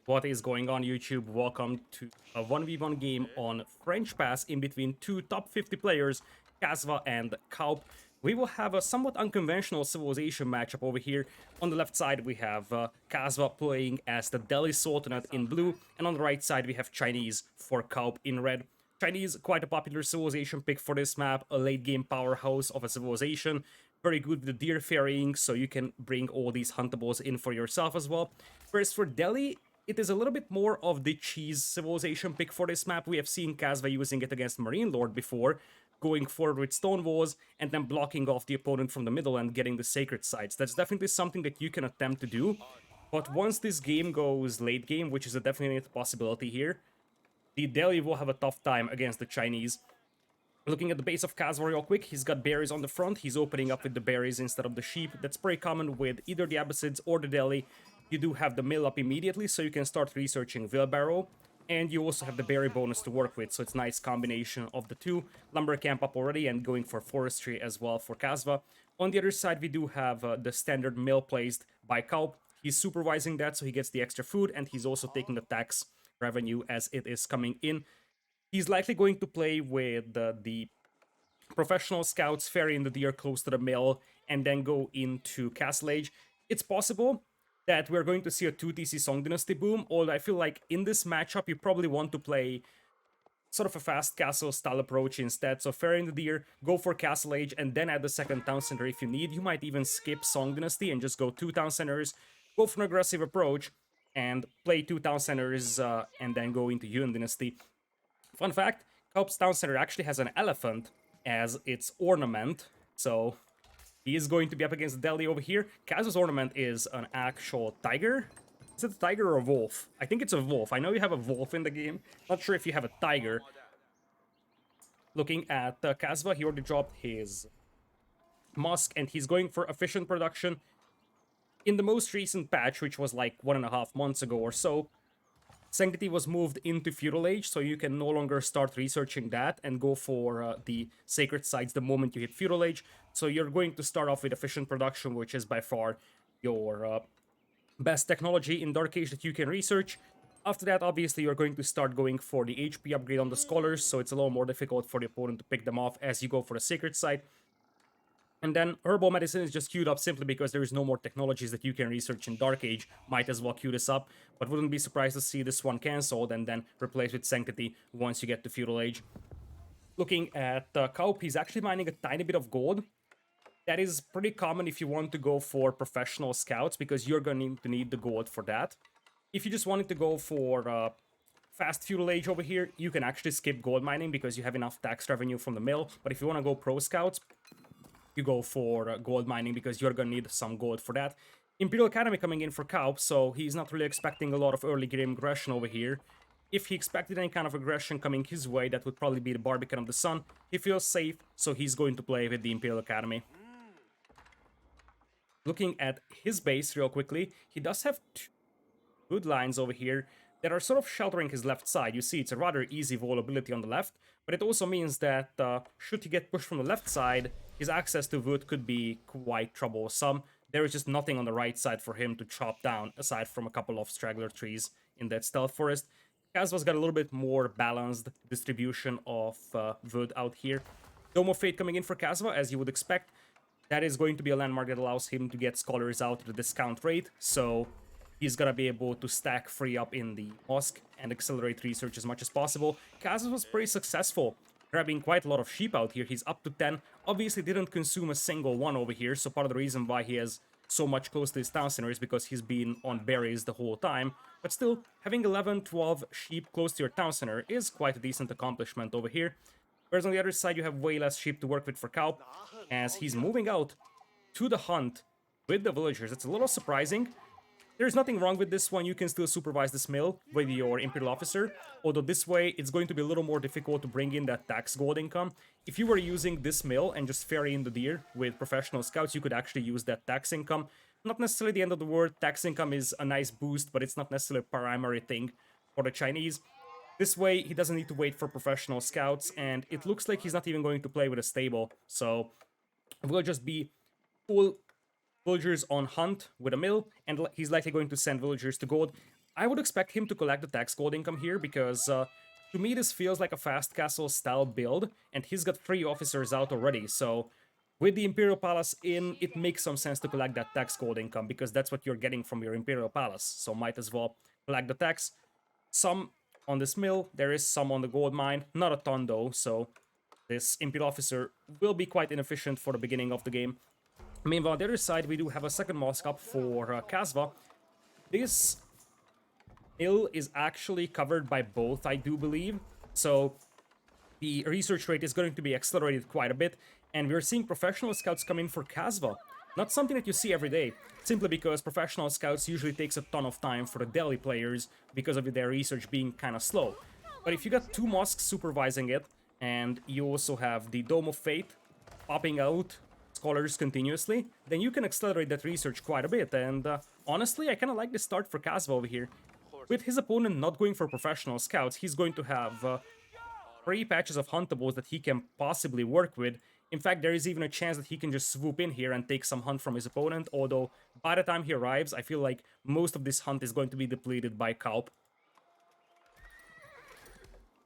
What is going on, YouTube? Welcome to a 1v1 game on French Pass in between two top 50 players, Kasva and kauP. We will have a somewhat unconventional civilization matchup over here. On the left side, we have Kasva playing as the Delhi Sultanate in blue, and on the right side, we have Chinese for kauP in red. Chinese, quite a popular civilization pick for this map, a late game powerhouse of a civilization. Very good with the deer ferrying, so you can bring all these huntables in for yourself as well. Whereas for Delhi, it is a little bit more of the cheese civilization pick for this map. We have seen Kasva using it against Marine Lord before, going forward with stone walls and then blocking off the opponent from the middle and getting the sacred sites. That's definitely something that you can attempt to do. But once this game goes late game, which is a definite possibility here, the Delhi will have a tough time against the Chinese. Looking at the base of Kasva real quick, he's got berries on the front. He's opening up with the berries instead of the sheep. That's pretty common with either the Abbasids or the Delhi. You do have the mill up immediately, so you can start researching wheelbarrow. And you also have the berry bonus to work with, so it's a nice combination of the two. Lumber camp up already and going for forestry as well for Kasva. On the other side, we do have the standard mill placed by kauP. He's supervising that, so he gets the extra food, and he's also taking the tax revenue as it is coming in. He's likely going to play with the professional scouts, ferry in the deer close to the mill, and then go into Castle Age. It's possible that we're going to see a 2TC Song Dynasty boom, although I feel like in this matchup you probably want to play sort of a fast castle style approach instead. So ferry in the deer, go for Castle Age, and then add the second town center if you need. You might even skip Song Dynasty and just go 2 town centers, go for an aggressive approach, and play 2 town centers, and then go into Yuan Dynasty. Fun fact, kauP's town center actually has an elephant as its ornament, so he is going to be up against Delhi over here. Kasva's ornament is an actual tiger. Is it a tiger or a wolf? I think it's a wolf. I know you have a wolf in the game. Not sure if you have a tiger. Looking at Kasva, he already dropped his Musk, and he's going for efficient production. In the most recent patch, which was like 1.5 months ago or so, Sanctity was moved into Feudal Age, so you can no longer start researching that and go for the Sacred Sites the moment you hit Feudal Age. So you're going to start off with efficient production, which is by far your best technology in Dark Age that you can research. After that, obviously, you're going to start going for the HP upgrade on the Scholars, so it's a little more difficult for the opponent to pick them off as you go for the Sacred Site. And then Herbal Medicine is just queued up simply because there is no more technologies that you can research in Dark Age. Might as well queue this up, but wouldn't be surprised to see this one cancelled and then replaced with Sanctity once you get to Feudal Age. Looking at kauP, he's actually mining a tiny bit of gold. That is pretty common if you want to go for professional scouts, because you're going to need the gold for that. If you just wanted to go for fast Feudal Age over here, you can actually skip gold mining because you have enough tax revenue from the mill. But if you want to go pro scouts, you go for gold mining because you're gonna need some gold for that. Imperial Academy coming in for kauP, so he's not really expecting a lot of early game aggression over here. If he expected any kind of aggression coming his way, that would probably be the Barbican of the Sun. He feels safe, so he's going to play with the Imperial Academy. Looking at his base real quickly, he does have 2 good lines over here that are sort of sheltering his left side. You see, it's a rather easy vulnerability on the left, but it also means that should he get pushed from the left side, his access to wood could be quite troublesome. There is just nothing on the right side for him to chop down, aside from a couple of straggler trees in that stealth forest. Kasva's got a little bit more balanced distribution of wood out here. Dome of Fate coming in for Kasva, as you would expect. That is going to be a landmark that allows him to get scholars out at a discount rate, so he's gonna be able to stack free up in the mosque and accelerate research as much as possible. Kasva was pretty successful, grabbing quite a lot of sheep out here. He's up to 10. Obviously didn't consume a single one over here, so part of the reason why he has so much close to his town center is because he's been on berries the whole time. But still, having 11, 12 sheep close to your town center is quite a decent accomplishment over here. Whereas on the other side, you have way less sheep to work with for kauP, as he's moving out to the hunt with the villagers. It's a little surprising. There's nothing wrong with this one. You can still supervise this mill with your Imperial Officer, although this way it's going to be a little more difficult to bring in that tax gold income. If you were using this mill and just ferry in the deer with professional scouts, you could actually use that tax income. Not necessarily the end of the world. Tax income is a nice boost, but it's not necessarily a primary thing for the Chinese. This way, he doesn't need to wait for professional scouts, and it looks like he's not even going to play with a stable, so we'll just be full villagers on hunt with a mill, and he's likely going to send villagers to gold. I would expect him to collect the tax gold income here because to me this feels like a fast castle style build, and he's got 3 officers out already, so with the Imperial Palace in, it makes some sense to collect that tax gold income because that's what you're getting from your Imperial Palace, so might as well collect the tax. Some on this mill, there is some on the gold mine, not a ton though, so this Imperial officer will be quite inefficient for the beginning of the game. Meanwhile, on the other side, we do have a second mosque up for Kasva. This mill is actually covered by both, I do believe, so the research rate is going to be accelerated quite a bit, and we're seeing professional scouts come in for Kasva. Not something that you see every day, simply because professional scouts usually takes a ton of time for the Delhi players because of their research being kind of slow. But if you got 2 mosques supervising it, and you also have the Dome of Fate popping out scholars continuously, then you can accelerate that research quite a bit, and honestly, I kind of like the start for Kasva over here. With his opponent not going for professional scouts, he's going to have 3 patches of huntables that he can possibly work with. In fact, there is even a chance that he can just swoop in here and take some hunt from his opponent, although by the time he arrives, I feel like most of this hunt is going to be depleted by kauP.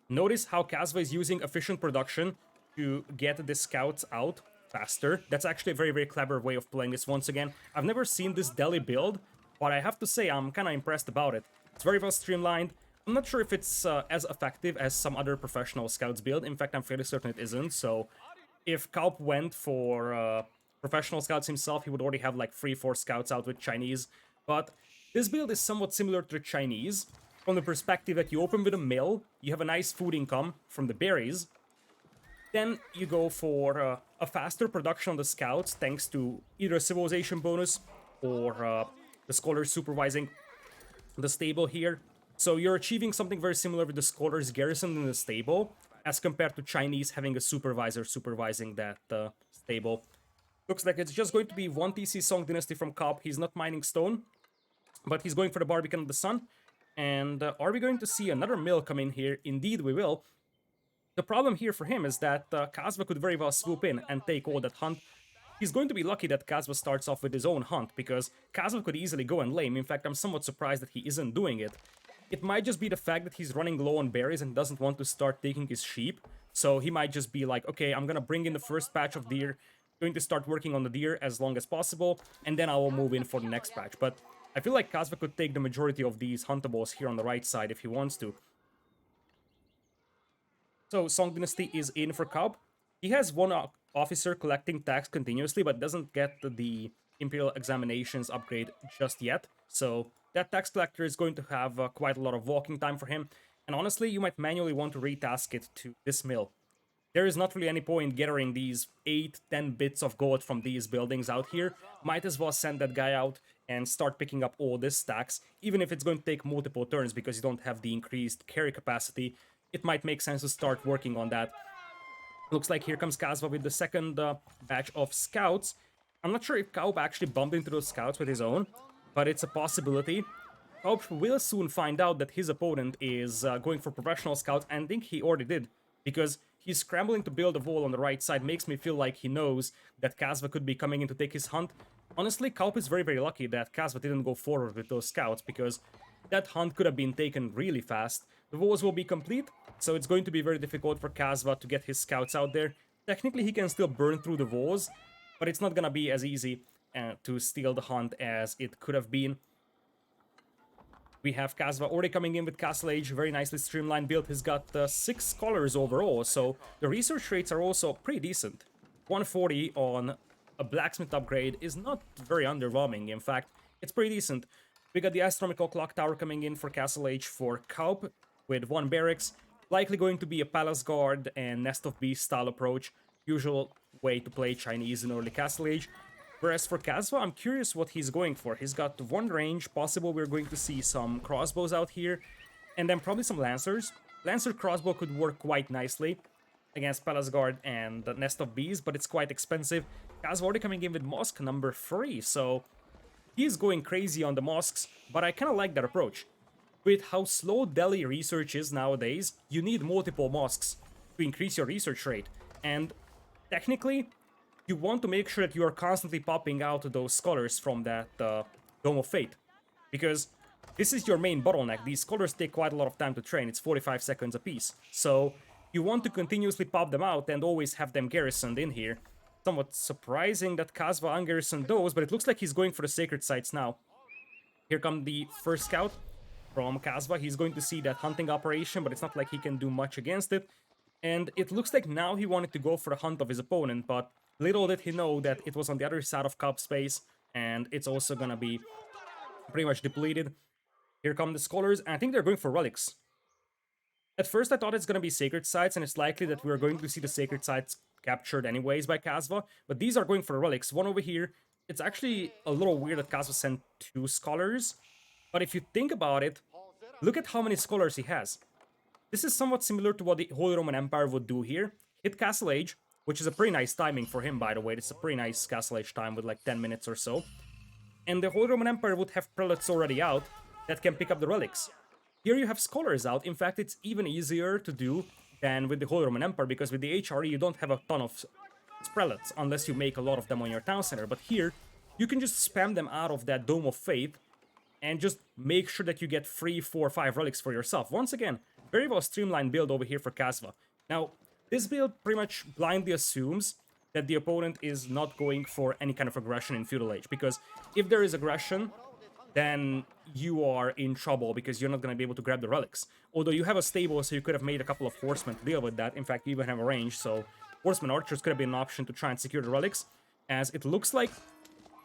Notice how Kasva is using efficient production to get the scouts out faster. That's actually a very, very clever way of playing this once again. I've never seen this Delhi build, but I have to say I'm kind of impressed about it. It's very well streamlined. I'm not sure if it's as effective as some other professional scouts build. In fact, I'm fairly certain it isn't. So if kauP went for professional scouts himself, he would already have like 3-4 scouts out with Chinese. But this build is somewhat similar to the Chinese from the perspective that you open with a mill, you have a nice food income from the berries, then you go for a faster production on the scouts thanks to either a civilization bonus or the scholars supervising the stable here. So you're achieving something very similar with the scholars garrisoned in the stable as compared to Chinese having a supervisor supervising that stable. Looks like it's just going to be 1 TC Song Dynasty from kauP. He's not mining stone, but he's going for the Barbican of the Sun. And are we going to see another mill come in here? Indeed we will. The problem here for him is that Kasva could very well swoop in and take all that hunt. He's going to be lucky that Kasva starts off with his own hunt, because Kasva could easily go and lame. In fact, I'm somewhat surprised that he isn't doing it. It might just be the fact that he's running low on berries and doesn't want to start taking his sheep. So he might just be like, okay, I'm gonna bring in the first patch of deer, going to start working on the deer as long as possible, and then I will move in for the next patch. But I feel like Kasva could take the majority of these huntables here on the right side if he wants to. So Song Dynasty is in for kauP. He has 1 officer collecting tax continuously, but doesn't get the Imperial Examinations upgrade just yet. So that tax collector is going to have quite a lot of walking time for him. And honestly, you might manually want to retask it to this mill. There is not really any point gathering these 8-10 bits of gold from these buildings out here. Might as well send that guy out and start picking up all this stacks, even if it's going to take multiple turns because you don't have the increased carry capacity. It might make sense to start working on that. Looks like here comes Kasva with the second batch of scouts. I'm not sure if kauP actually bumped into those scouts with his own, but it's a possibility. kauP will soon find out that his opponent is going for professional scouts, and I think he already did, because he's scrambling to build a wall on the right side. Makes me feel like he knows that Kasva could be coming in to take his hunt. Honestly, kauP is very, very lucky that Kasva didn't go forward with those scouts, because that hunt could have been taken really fast. The walls will be complete, so it's going to be very difficult for Kasva to get his scouts out there. Technically, he can still burn through the walls, but it's not gonna be as easy to steal the hunt as it could have been. We have Kasva already coming in with Castle Age, very nicely streamlined build. He's got 6 scholars overall, so the research rates are also pretty decent. 140 on a blacksmith upgrade is not very underwhelming. In fact, it's pretty decent. We got the astronomical clock tower coming in for Castle Age for kauP with 1 barracks, likely going to be a palace guard and nest of beasts style approach, usual way to play Chinese in early Castle Age. Whereas for Kasva, I'm curious what he's going for. He's got 1 range, possible we're going to see some crossbows out here, and then probably some lancers. Lancer crossbow could work quite nicely against Palace Guard and the Nest of Bees, but it's quite expensive. Kasva already coming in with Mosque number 3, so he's going crazy on the mosques, but I kind of like that approach. With how slow Delhi research is nowadays, you need multiple mosques to increase your research rate, and technically, you want to make sure that you are constantly popping out those scholars from that Dome of Fate, because this is your main bottleneck. These scholars take quite a lot of time to train. It's 45 seconds apiece. So you want to continuously pop them out and always have them garrisoned in here. Somewhat surprising that Kasva ungarrisoned those, but it looks like he's going for the sacred sites now. Here come the first scout from Kasva. He's going to see that hunting operation, but it's not like he can do much against it. And it looks like now he wanted to go for the hunt of his opponent, but little did he know that it was on the other side of kauP space, and it's also gonna be pretty much depleted. Here come the scholars, and I think they're going for relics. At first I thought it's gonna be sacred sites, and it's likely that we're going to see the sacred sites captured anyways by Kasva, but these are going for relics. One over here. It's actually a little weird that Kasva sent 2 scholars, but if you think about it, look at how many scholars he has. This is somewhat similar to what the Holy Roman Empire would do here. Hit Castle Age, which is a pretty nice timing for him, by the way. It's a pretty nice Castle Age time with like 10 minutes or so. And the Holy Roman Empire would have prelates already out that can pick up the relics. Here you have scholars out. In fact, it's even easier to do than with the Holy Roman Empire, because with the HRE you don't have a ton of prelates unless you make a lot of them on your town center. But here, you can just spam them out of that Dome of Faith and just make sure that you get 3, 4, 5 relics for yourself. Once again, very well streamlined build over here for Kasva. Now, this build pretty much blindly assumes that the opponent is not going for any kind of aggression in Feudal Age, because if there is aggression, then you are in trouble because you're not going to be able to grab the relics. Although you have a stable, so you could have made a couple of horsemen to deal with that. In fact, you even have a range, so horsemen archers could have been an option to try and secure the relics, as it looks like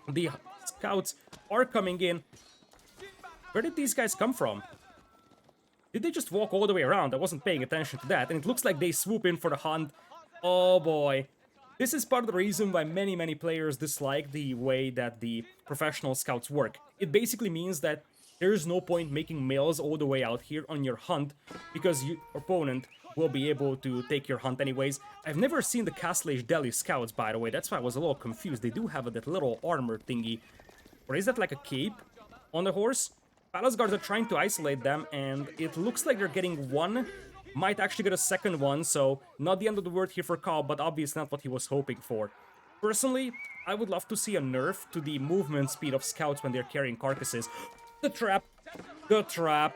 the scouts are coming in. Where did these guys come from? Did they just walk all the way around? I wasn't paying attention to that, and it looks like they swoop in for the hunt. Oh boy. This is part of the reason why many players dislike the way that the professional scouts work. It basically means that there is no point making mills all the way out here on your hunt, because your opponent will be able to take your hunt anyways. I've never seen the Castle Age Delhi scouts, by the way. That's why I was a little confused. They do have that little armor thingy. Or is that like a cape on the horse? Palace guards are trying to isolate them, and it looks like they're getting one. Might actually get a second one, so not the end of the world here for kauP, but obviously not what he was hoping for. Personally, I would love to see a nerf to the movement speed of scouts when they're carrying carcasses. The trap! The trap!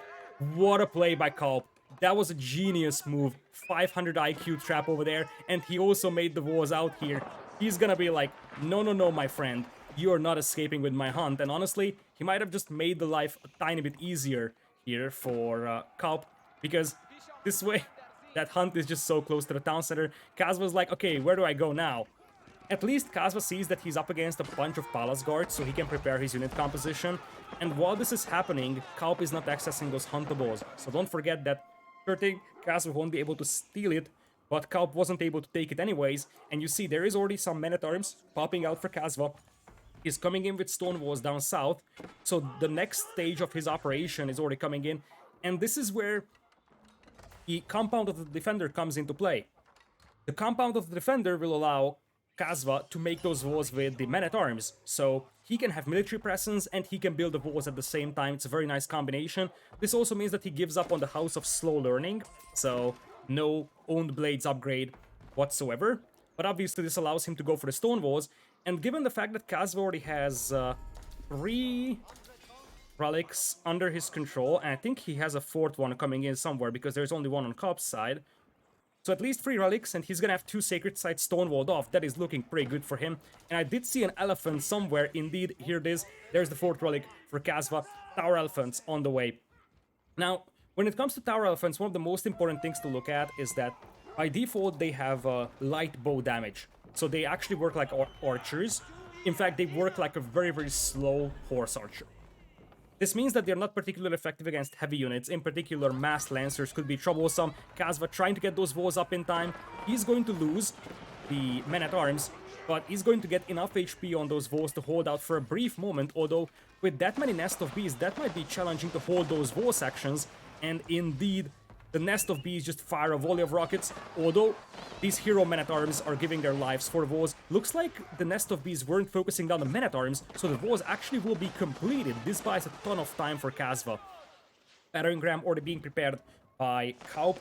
What a play by kauP. That was a genius move. 500 IQ trap over there, and he also made the walls out here. He's gonna be like, no, my friend. You are not escaping with my hunt, and honestly, he might have just made the life a tiny bit easier here for kauP, because this way, that hunt is just so close to the town center. Kasva's like, okay, where do I go now? At least Kasva sees that he's up against a bunch of palace guards, so he can prepare his unit composition. And while this is happening, kauP is not accessing those huntables. So don't forget that, sure thing, Kasva won't be able to steal it, but kauP wasn't able to take it anyways. And you see, there is already some men-at-arms popping out for Kasva. He's coming in with stone walls down south, so the next stage of his operation is already coming in. And this is where the compound of the defender comes into play. The compound of the defender will allow Kasva to make those walls with the men-at-arms, so he can have military presence and he can build the walls at the same time. It's a very nice combination. This also means that he gives up on the House of Slow Learning, so no owned blades upgrade whatsoever. But obviously this allows him to go for the stone walls, and given the fact that Kasva already has 3 relics under his control, and I think he has a 4th one coming in somewhere because there's only one on kauP's side. So at least 3 relics, and he's gonna have 2 sacred sites stonewalled off. That is looking pretty good for him. And I did see an elephant somewhere. Indeed, here it is. There's the 4th relic for Kasva. Tower elephants on the way. Now, when it comes to tower elephants, one of the most important things to look at is that by default they have light bow damage. So they actually work like archers. In fact, they work like a very slow horse archer. This means that they're not particularly effective against heavy units. In particular, massed lancers could be troublesome. Kasva trying to get those walls up in time. He's going to lose the men-at-arms, but he's going to get enough HP on those walls to hold out for a brief moment, although with that many Nest of Bees, that might be challenging to hold those wall sections, and indeed, the Nest of Bees just fire a volley of rockets, although these hero men-at-arms are giving their lives for the walls. Looks like the Nest of Bees weren't focusing down the men-at-arms, so the walls actually will be completed. This buys a ton of time for Kasva. Battering ram already being prepared by kauP.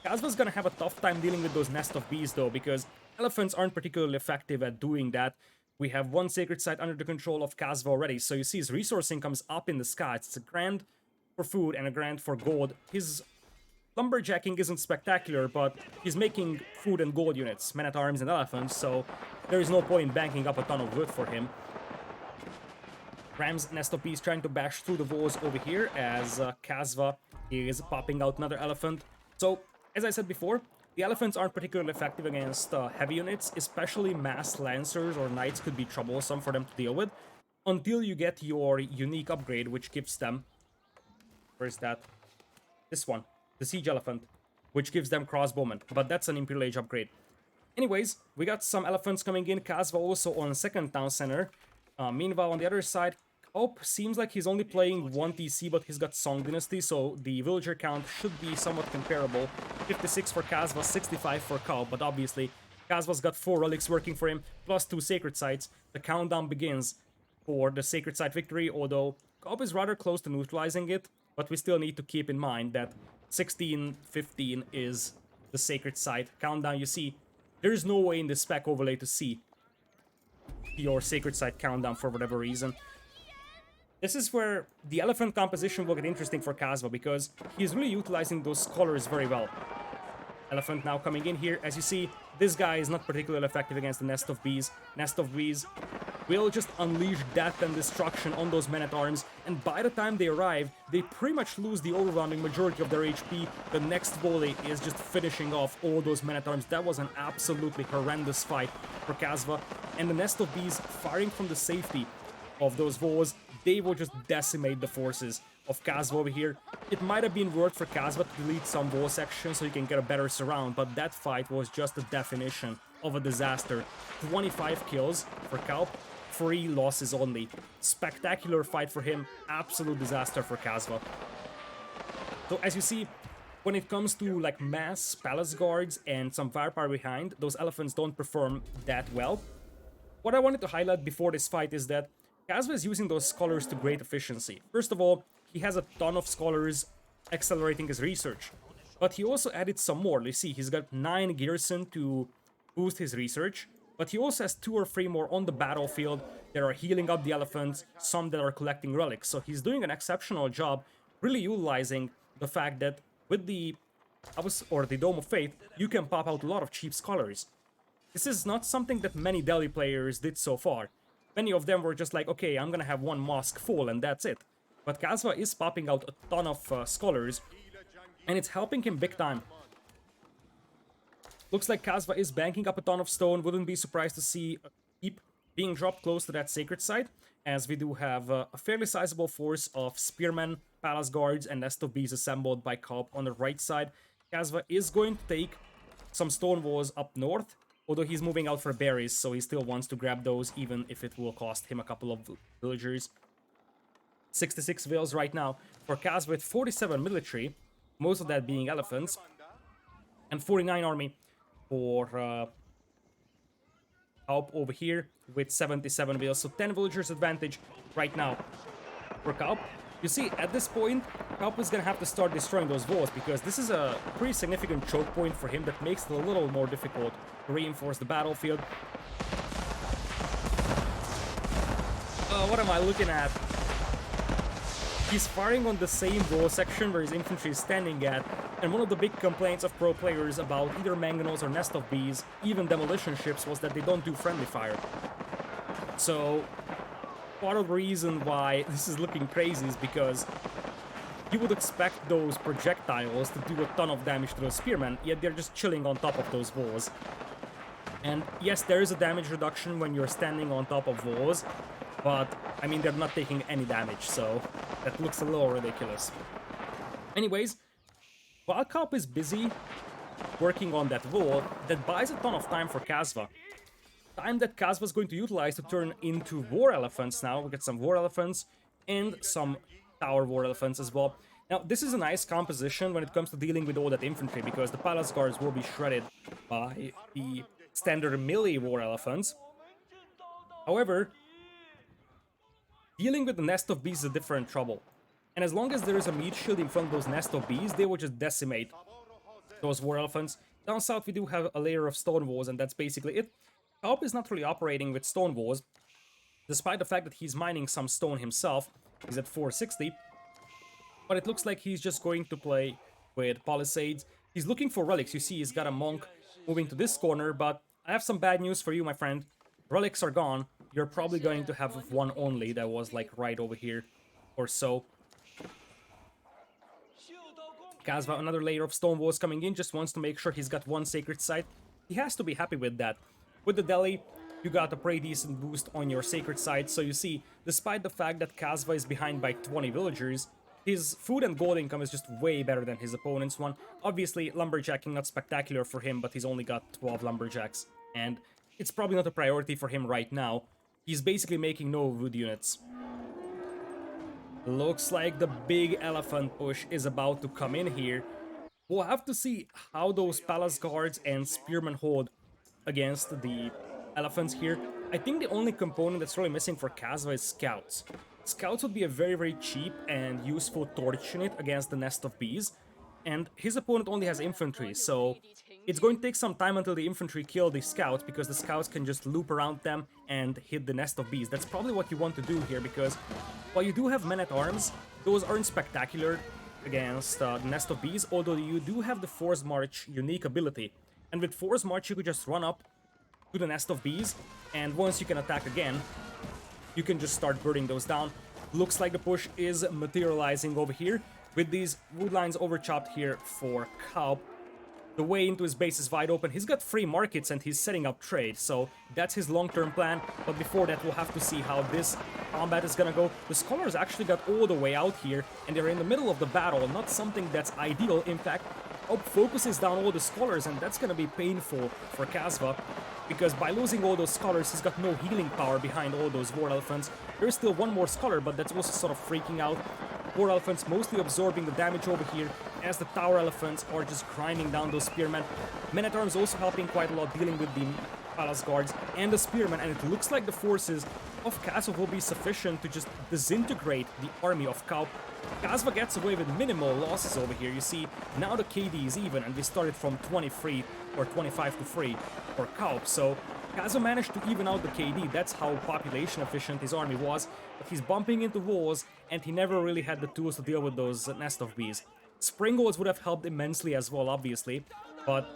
Kasva's gonna have a tough time dealing with those Nest of Bees though, because elephants aren't particularly effective at doing that. We have 1 sacred site under the control of Kasva already, so you see his resourcing comes up in the sky. It's a grand for food and a grand for gold. His lumberjacking isn't spectacular, but he's making food and gold units, men-at-arms and elephants, so there is no point in banking up a ton of wood for him. Ram's Nest of Bees trying to bash through the walls over here as Kasva is popping out another elephant. So, as I said before, the elephants aren't particularly effective against heavy units, especially mass lancers or knights could be troublesome for them to deal with, until you get your unique upgrade, which gives them... Where's that? This one. The Siege Elephant, which gives them crossbowmen, but that's an Imperial Age upgrade. Anyways, we got some elephants coming in, Kasva also on second town center. Meanwhile, on the other side, kauP seems like he's only playing 1 TC, but he's got Song Dynasty, so the villager count should be somewhat comparable. 56 for Kasva, 65 for kauP, but obviously, Kasva's got 4 relics working for him, plus 2 sacred sites. The countdown begins for the sacred site victory, although kauP is rather close to neutralizing it, but we still need to keep in mind that 16-15 is the sacred site countdown. You see, there's no way in the spec overlay to see your sacred site countdown for whatever reason. This is where the elephant composition will get interesting for Kasva, because he's really utilizing those scholars very well. Elephant now coming in here. As you see, this guy is not particularly effective against the Nest of Bees. Nest of Bees will just unleash death and destruction on those men-at-arms, and by the time they arrive, they pretty much lose the overwhelming majority of their HP. The next volley is just finishing off all those men-at-arms. That was an absolutely horrendous fight for Kasva, and the Nest of Bees firing from the safety of those walls, they will just decimate the forces of Kasva over here. It might have been worth for Kasva to delete some wall sections so he can get a better surround, but that fight was just a definition of a disaster. 25 kills for kauP, 3 losses only. Spectacular fight for him, absolute disaster for Kasva. So as you see, when it comes to like mass palace guards and some firepower behind, those elephants don't perform that well. What I wanted to highlight before this fight is that Kasva is using those scholars to great efficiency. First of all, he has a ton of scholars accelerating his research, but he also added some more. You see, he's got 9 garrison to boost his research, but he also has 2 or 3 more on the battlefield that are healing up the elephants, some that are collecting relics. So he's doing an exceptional job, really utilizing the fact that with the Dome of Faith, you can pop out a lot of cheap scholars. This is not something that many Delhi players did so far. Many of them were just like, okay, I'm gonna have 1 mosque full and that's it. But Kasva is popping out a ton of scholars, and it's helping him big time. Looks like Kasva is banking up a ton of stone. Wouldn't be surprised to see a keep being dropped close to that sacred site, as we do have a fairly sizable force of spearmen, palace guards, and Nest of Bees assembled by kauP on the right side. Kasva is going to take some stone walls up north, although he's moving out for berries, so he still wants to grab those, even if it will cost him a couple of villagers. 66 vills right now for Kasva with 47 military, most of that being elephants, and 49 army for kauP over here with 77 vills, so 10 villagers advantage right now for kauP. You see, at this point, kauP is gonna have to start destroying those walls, because this is a pretty significant choke point for him that makes it a little more difficult to reinforce the battlefield. What am I looking at? He's firing on the same wall section where his infantry is standing at, and one of the big complaints of pro players about either mangonels or Nest of Bees, even demolition ships, was that they don't do friendly fire. So part of the reason why this is looking crazy is because you would expect those projectiles to do a ton of damage to those spearmen, yet they're just chilling on top of those walls. And yes, there is a damage reduction when you're standing on top of walls, but I mean, they're not taking any damage, so that looks a little ridiculous. Anyways, while kauP is busy working on that wall, that buys a ton of time for Kasva. Time that Kasva is going to utilize to turn into war elephants now. We get some war elephants and some tower war elephants as well. Now, this is a nice composition when it comes to dealing with all that infantry, because the palace guards will be shredded by the standard melee war elephants. However, dealing with the Nest of Bees is a different trouble. And as long as there is a meat shield in front of those Nest of Bees, they will just decimate those war elephants. Down south, we do have a layer of stone walls, and that's basically it. kauP is not really operating with stone walls, despite the fact that he's mining some stone himself. He's at 460. But it looks like he's just going to play with Palisades. He's looking for relics. You see, he's got a monk moving to this corner, but I have some bad news for you, my friend. Relics are gone. You're probably going to have one only that was like right over here or so. Kasva, another layer of stone walls coming in, just wants to make sure he's got one sacred site. He has to be happy with that. With the deli, you got a pretty decent boost on your sacred site, so you see, despite the fact that Kasva is behind by 20 villagers, his food and gold income is just way better than his opponent's one. Obviously, lumberjacking not spectacular for him, but he's only got 12 lumberjacks, and it's probably not a priority for him right now. He's basically making no wood units. Looks like the big elephant push is about to come in here. We'll have to see how those palace guards and spearmen hold against the elephants here. I think the only component that's really missing for Kasva is scouts. Scouts would be a very, very cheap and useful torch unit against the nest of bees. And his opponent only has infantry, so it's going to take some time until the infantry kill the scouts, because the scouts can just loop around them and hit the nest of bees. That's probably what you want to do here, because while you do have men-at-arms, those aren't spectacular against the nest of bees, although you do have the Forced March unique ability. And with Forced March, you could just run up to the nest of bees, and once you can attack again, you can just start burning those down. Looks like the push is materializing over here, with these wood lines overchopped here for kauP. The way into his base is wide open. He's got free markets and he's setting up trade, so that's his long-term plan. But before that, we'll have to see how this combat is gonna go. The scholars actually got all the way out here, and they're in the middle of the battle, not something that's ideal. In fact, kauP focuses down all the scholars, and that's gonna be painful for Kasva, because by losing all those scholars, he's got no healing power behind all those war elephants. There's still one more scholar, but that's also sort of freaking out. War elephants mostly absorbing the damage over here, as the tower elephants are just grinding down those spearmen. Men-at-arms also helping quite a lot, dealing with the palace guards and the spearmen, and it looks like the forces of Kasva will be sufficient to just disintegrate the army of kauP. Kasva gets away with minimal losses over here. You see, now the KD is even, and we started from 23 or 25 to 3 for kauP, so Kasva managed to even out the KD. That's how population efficient his army was, but he's bumping into walls, and he never really had the tools to deal with those nest of bees. Springolds would have helped immensely as well, obviously, but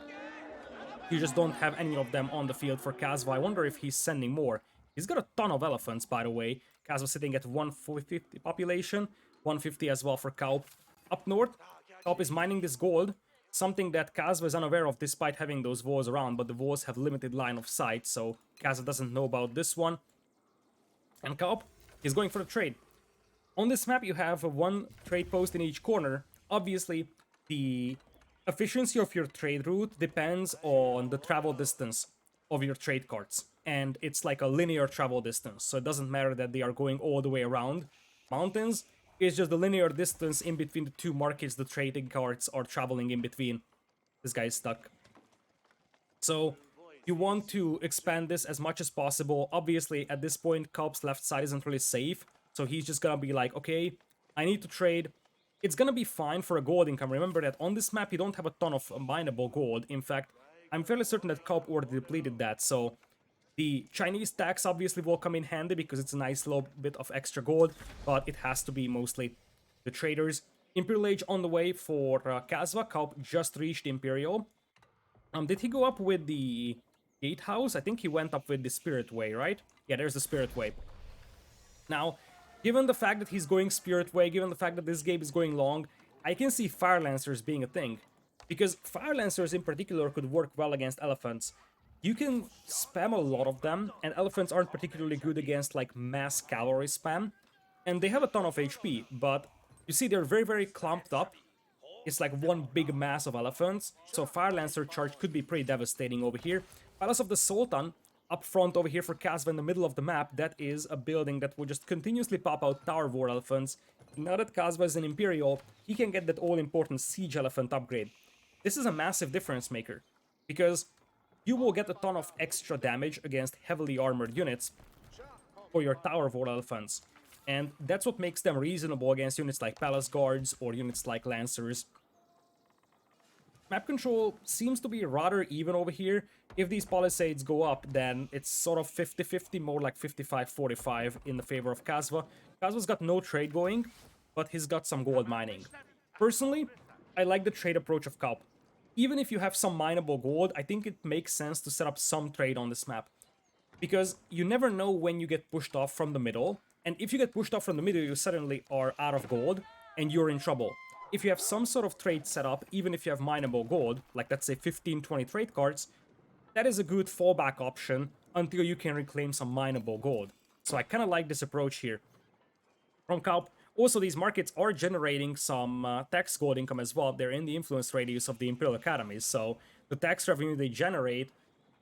you just don't have any of them on the field for Kasva. I wonder if he's sending more. He's got a ton of elephants, by the way. Kasva sitting at 150 population, 150 as well for kauP. Up north, kauP is mining this gold, something that Kasva is unaware of despite having those walls around, but the walls have limited line of sight, so Kasva doesn't know about this one. And kauP is going for the trade. On this map, you have one trade post in each corner. Obviously, the efficiency of your trade route depends on the travel distance of your trade carts. And it's like a linear travel distance, so it doesn't matter that they are going all the way around mountains. It's just the linear distance in between the two markets the trading carts are traveling in between. This guy is stuck. So you want to expand this as much as possible. Obviously, at this point, kauP's left side isn't really safe. So he's just gonna be like, okay, I need to trade. It's gonna be fine for a gold income. Remember that on this map, you don't have a ton of mineable gold. In fact, I'm fairly certain that kauP already depleted that. So the Chinese tax obviously will come in handy because it's a nice little bit of extra gold, but it has to be mostly the traders. Imperial Age on the way for Kasva. kauP just reached Imperial. Did he go up with the Gatehouse? I think he went up with the Spirit Way, right? Yeah, there's the Spirit Way. Now, given the fact that he's going Spirit Way, given the fact that this game is going long, I can see Fire Lancers being a thing. Because Fire Lancers in particular could work well against elephants. You can spam a lot of them, and elephants aren't particularly good against like mass cavalry spam. And they have a ton of HP, but you see they're very, very clumped up. It's like one big mass of elephants, so Fire Lancer charge could be pretty devastating over here. Palace of the Sultan, up front over here for Kasva in the middle of the map, that is a building that will just continuously pop out Tower War Elephants. Now that Kasva is an Imperial, he can get that all-important Siege Elephant upgrade. This is a massive difference maker, because you will get a ton of extra damage against heavily armored units for your Tower War Elephants. And that's what makes them reasonable against units like Palace Guards or units like Lancers. Map control seems to be rather even over here. If these Palisades go up, then it's sort of 50-50, more like 55-45 in the favor of Kasva. Kasva's got no trade going, but he's got some gold mining. Personally, I like the trade approach of kauP. Even if you have some mineable gold, I think it makes sense to set up some trade on this map. Because you never know when you get pushed off from the middle, and if you get pushed off from the middle, you suddenly are out of gold, and you're in trouble. If you have some sort of trade set up, even if you have mineable gold, like let's say 15-20 trade cards, that is a good fallback option until you can reclaim some mineable gold. So I kind of like this approach here from kauP. Also, these markets are generating some tax gold income as well. They're in the influence radius of the Imperial Academies, so the tax revenue they generate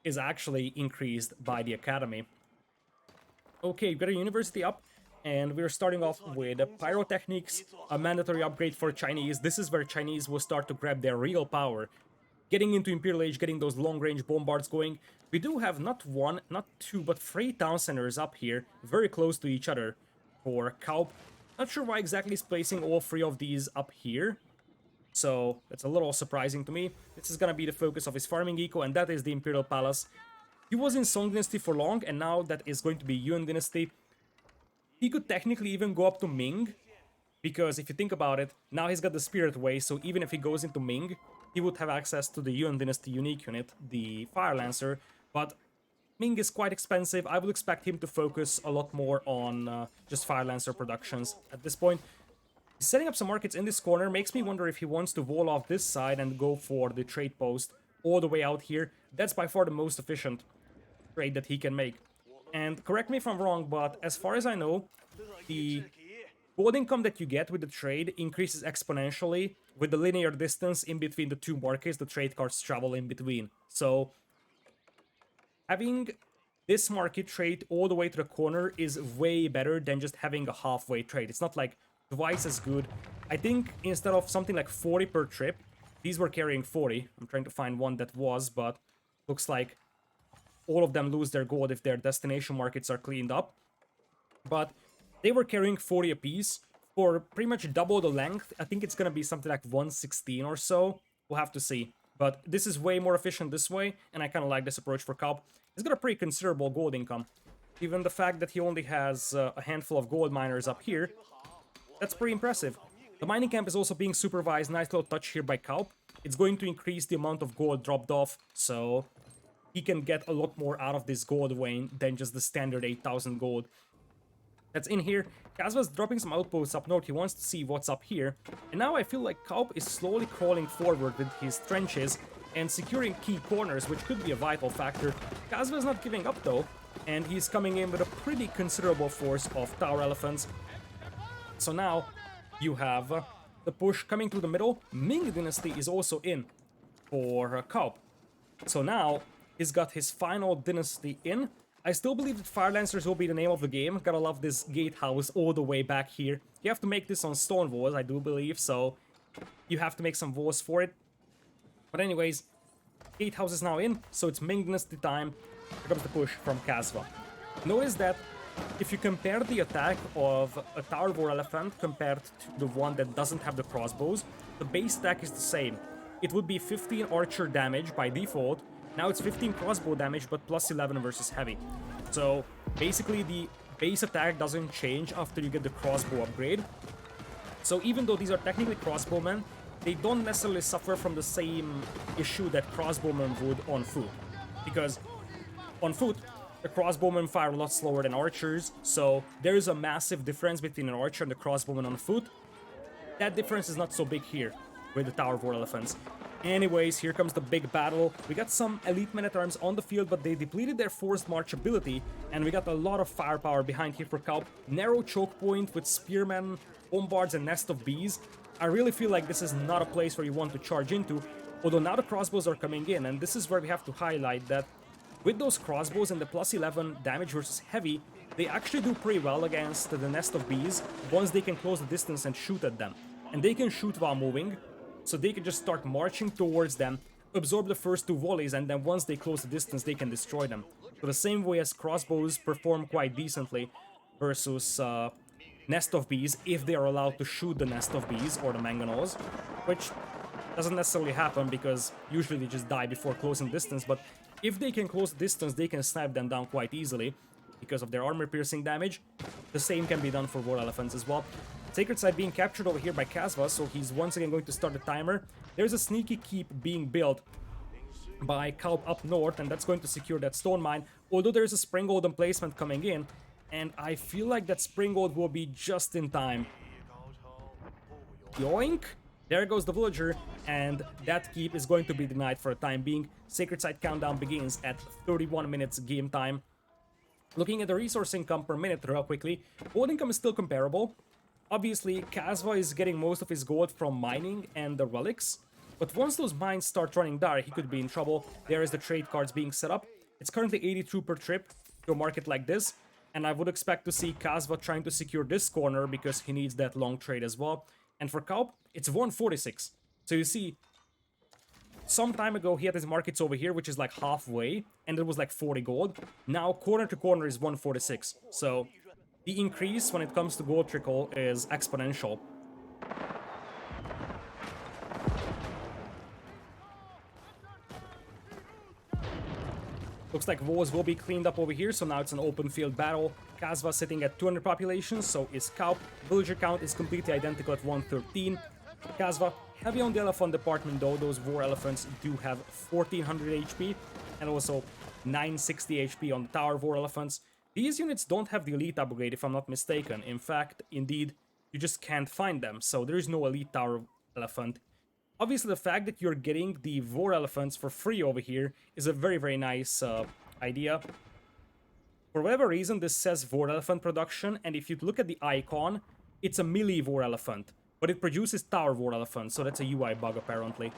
is actually increased by the Academy. Okay, we've got a university up, and we're starting off with Pyrotechnics, a mandatory upgrade for Chinese. This is where Chinese will start to grab their real power. Getting into Imperial Age, getting those long-range bombards going. We do have not one, not two, but 3 town centers up here, very close to each other for kauP. Not sure why exactly he's placing all 3 of these up here. So that's a little surprising to me. This is gonna be the focus of his farming eco, and that is the Imperial Palace. He was in Song Dynasty for long, and now that is going to be Yuan Dynasty. He could technically even go up to Ming, because if you think about it, now he's got the Spirit Way, so even if he goes into Ming, he would have access to the Yuan Dynasty unique unit, the Fire Lancer, but Ming is quite expensive. I would expect him to focus a lot more on just Fire Lancer productions at this point. Setting up some markets in this corner makes me wonder if he wants to wall off this side and go for the trade post all the way out here. That's by far the most efficient trade that he can make. And correct me if I'm wrong, but as far as I know, the gold income that you get with the trade increases exponentially with the linear distance in between the 2 markets the trade cards travel in between. So having this market trade all the way to the corner is way better than just having a halfway trade. It's not like twice as good. I think instead of something like 40 per trip, these were carrying 40. I'm trying to find one that was, but looks like all of them lose their gold if their destination markets are cleaned up. But they were carrying 40 apiece for pretty much double the length. I think it's gonna be something like 116 or so. We'll have to see. But this is way more efficient this way, and I kind of like this approach for kauP. He's got a pretty considerable gold income. Even the fact that he only has a handful of gold miners up here, that's pretty impressive. The mining camp is also being supervised. Nice little touch here by kauP. It's going to increase the amount of gold dropped off, so he can get a lot more out of this gold vein than just the standard 8,000 gold that's in here. Kasva's dropping some outposts up north. He wants to see what's up here. And now I feel like kauP is slowly crawling forward with his trenches and securing key corners, which could be a vital factor. Kasva is not giving up though, and he's coming in with a pretty considerable force of tower elephants. So now you have the push coming through the middle. Ming Dynasty is also in for kauP. So now he's got his final dynasty in. I still believe that Fire Lancers will be the name of the game. Gotta love this gatehouse all the way back here. You have to make this on stone walls, I do believe, so you have to make some walls for it. But anyways, gatehouse is now in, so it's Ming Dynasty time. Here comes the push from Kasva. Notice that if you compare the attack of a Tower War Elephant compared to the one that doesn't have the crossbows, the base attack is the same. It would be 15 archer damage by default. Now it's 15 crossbow damage, but plus 11 versus heavy. So basically the base attack doesn't change after you get the crossbow upgrade. So even though these are technically crossbowmen, they don't necessarily suffer from the same issue that crossbowmen would on foot. Because on foot, the crossbowmen fire a lot slower than archers, so there is a massive difference between an archer and the crossbowman on foot. That difference is not so big here with the Tower War Elephants. Anyways, here comes the big battle. We got some elite men-at-arms on the field, but they depleted their forced march ability, and we got a lot of firepower behind here for kauP. Narrow choke point with spearmen, bombards, and nest of bees. I really feel like this is not a place where you want to charge into, although now the crossbows are coming in, and this is where we have to highlight that with those crossbows and the plus 11 damage versus heavy, they actually do pretty well against the nest of bees once they can close the distance and shoot at them. And they can shoot while moving, so they can just start marching towards them, absorb the first 2 volleys, and then once they close the distance, they can destroy them. So the same way as crossbows perform quite decently versus nest of bees, if they are allowed to shoot the nest of bees or the mangonels, which doesn't necessarily happen because usually they just die before closing distance, but if they can close the distance, they can snipe them down quite easily because of their armor piercing damage. The same can be done for war elephants as well. Sacred Site being captured over here by Kasva, so he's once again going to start the timer. There's a sneaky keep being built by kauP up north, and that's going to secure that stone mine. Although there's a Springald emplacement coming in, and I feel like that Springald will be just in time. Yoink! There goes the villager, and that keep is going to be denied for a time being. Sacred Site countdown begins at 31 minutes game time. Looking at the resource income per minute real quickly, gold income is still comparable. Obviously, Kasva is getting most of his gold from mining and the relics, but once those mines start running dry, he could be in trouble. There is the trade cards being set up. It's currently 82 per trip to a market like this, and I would expect to see Kasva trying to secure this corner because he needs that long trade as well. And for kauP, it's 146. So you see, some time ago he had his markets over here, which is like halfway, and it was like 40 gold. Now corner to corner is 146. So the increase when it comes to gold trickle is exponential. Looks like walls will be cleaned up over here, so now it's an open field battle. Kasva sitting at 200 population, so is kauP. Villager count is completely identical at 113. Kasva heavy on the elephant department though. Those war elephants do have 1400 HP and also 960 HP on the tower war elephants. These units don't have the elite upgrade if I'm not mistaken. In fact, indeed, you just can't find them, so there is no elite tower elephant. Obviously, the fact that you're getting the war elephants for free over here is a very, very nice idea. For whatever reason, this says war elephant production, and if you look at the icon, it's a melee war elephant, but it produces tower war elephant, so that's a UI bug apparently.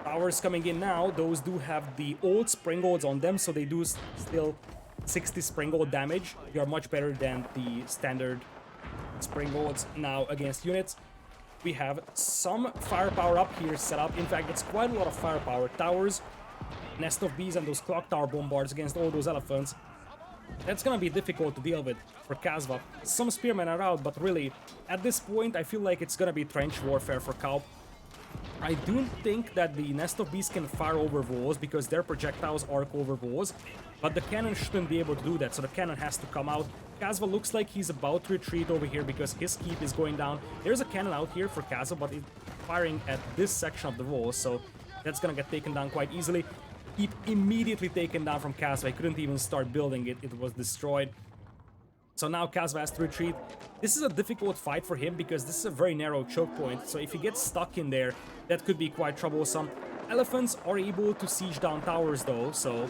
Towers coming in now, those do have the old Springolds on them, so they do still 60 Springold damage. They are much better than the standard Springolds now against units. We have some firepower up here set up. In fact, it's quite a lot of firepower. Towers, nest of bees, and those clock tower bombards against all those elephants. That's gonna be difficult to deal with for Kasva. Some spearmen are out, but really, at this point, I feel like it's gonna be trench warfare for kauP. I do think that the nest of bees can fire over walls because their projectiles arc over walls, but the cannon shouldn't be able to do that, so the cannon has to come out. Kasva looks like he's about to retreat over here because his keep is going down. There's a cannon out here for Kasva, but it's firing at this section of the wall, so that's gonna get taken down quite easily. Keep immediately taken down from Kasva. He couldn't even start building it, it was destroyed. So now Kasva has to retreat. This is a difficult fight for him because this is a very narrow choke point, so if he gets stuck in there, that could be quite troublesome. Elephants are able to siege down towers though, so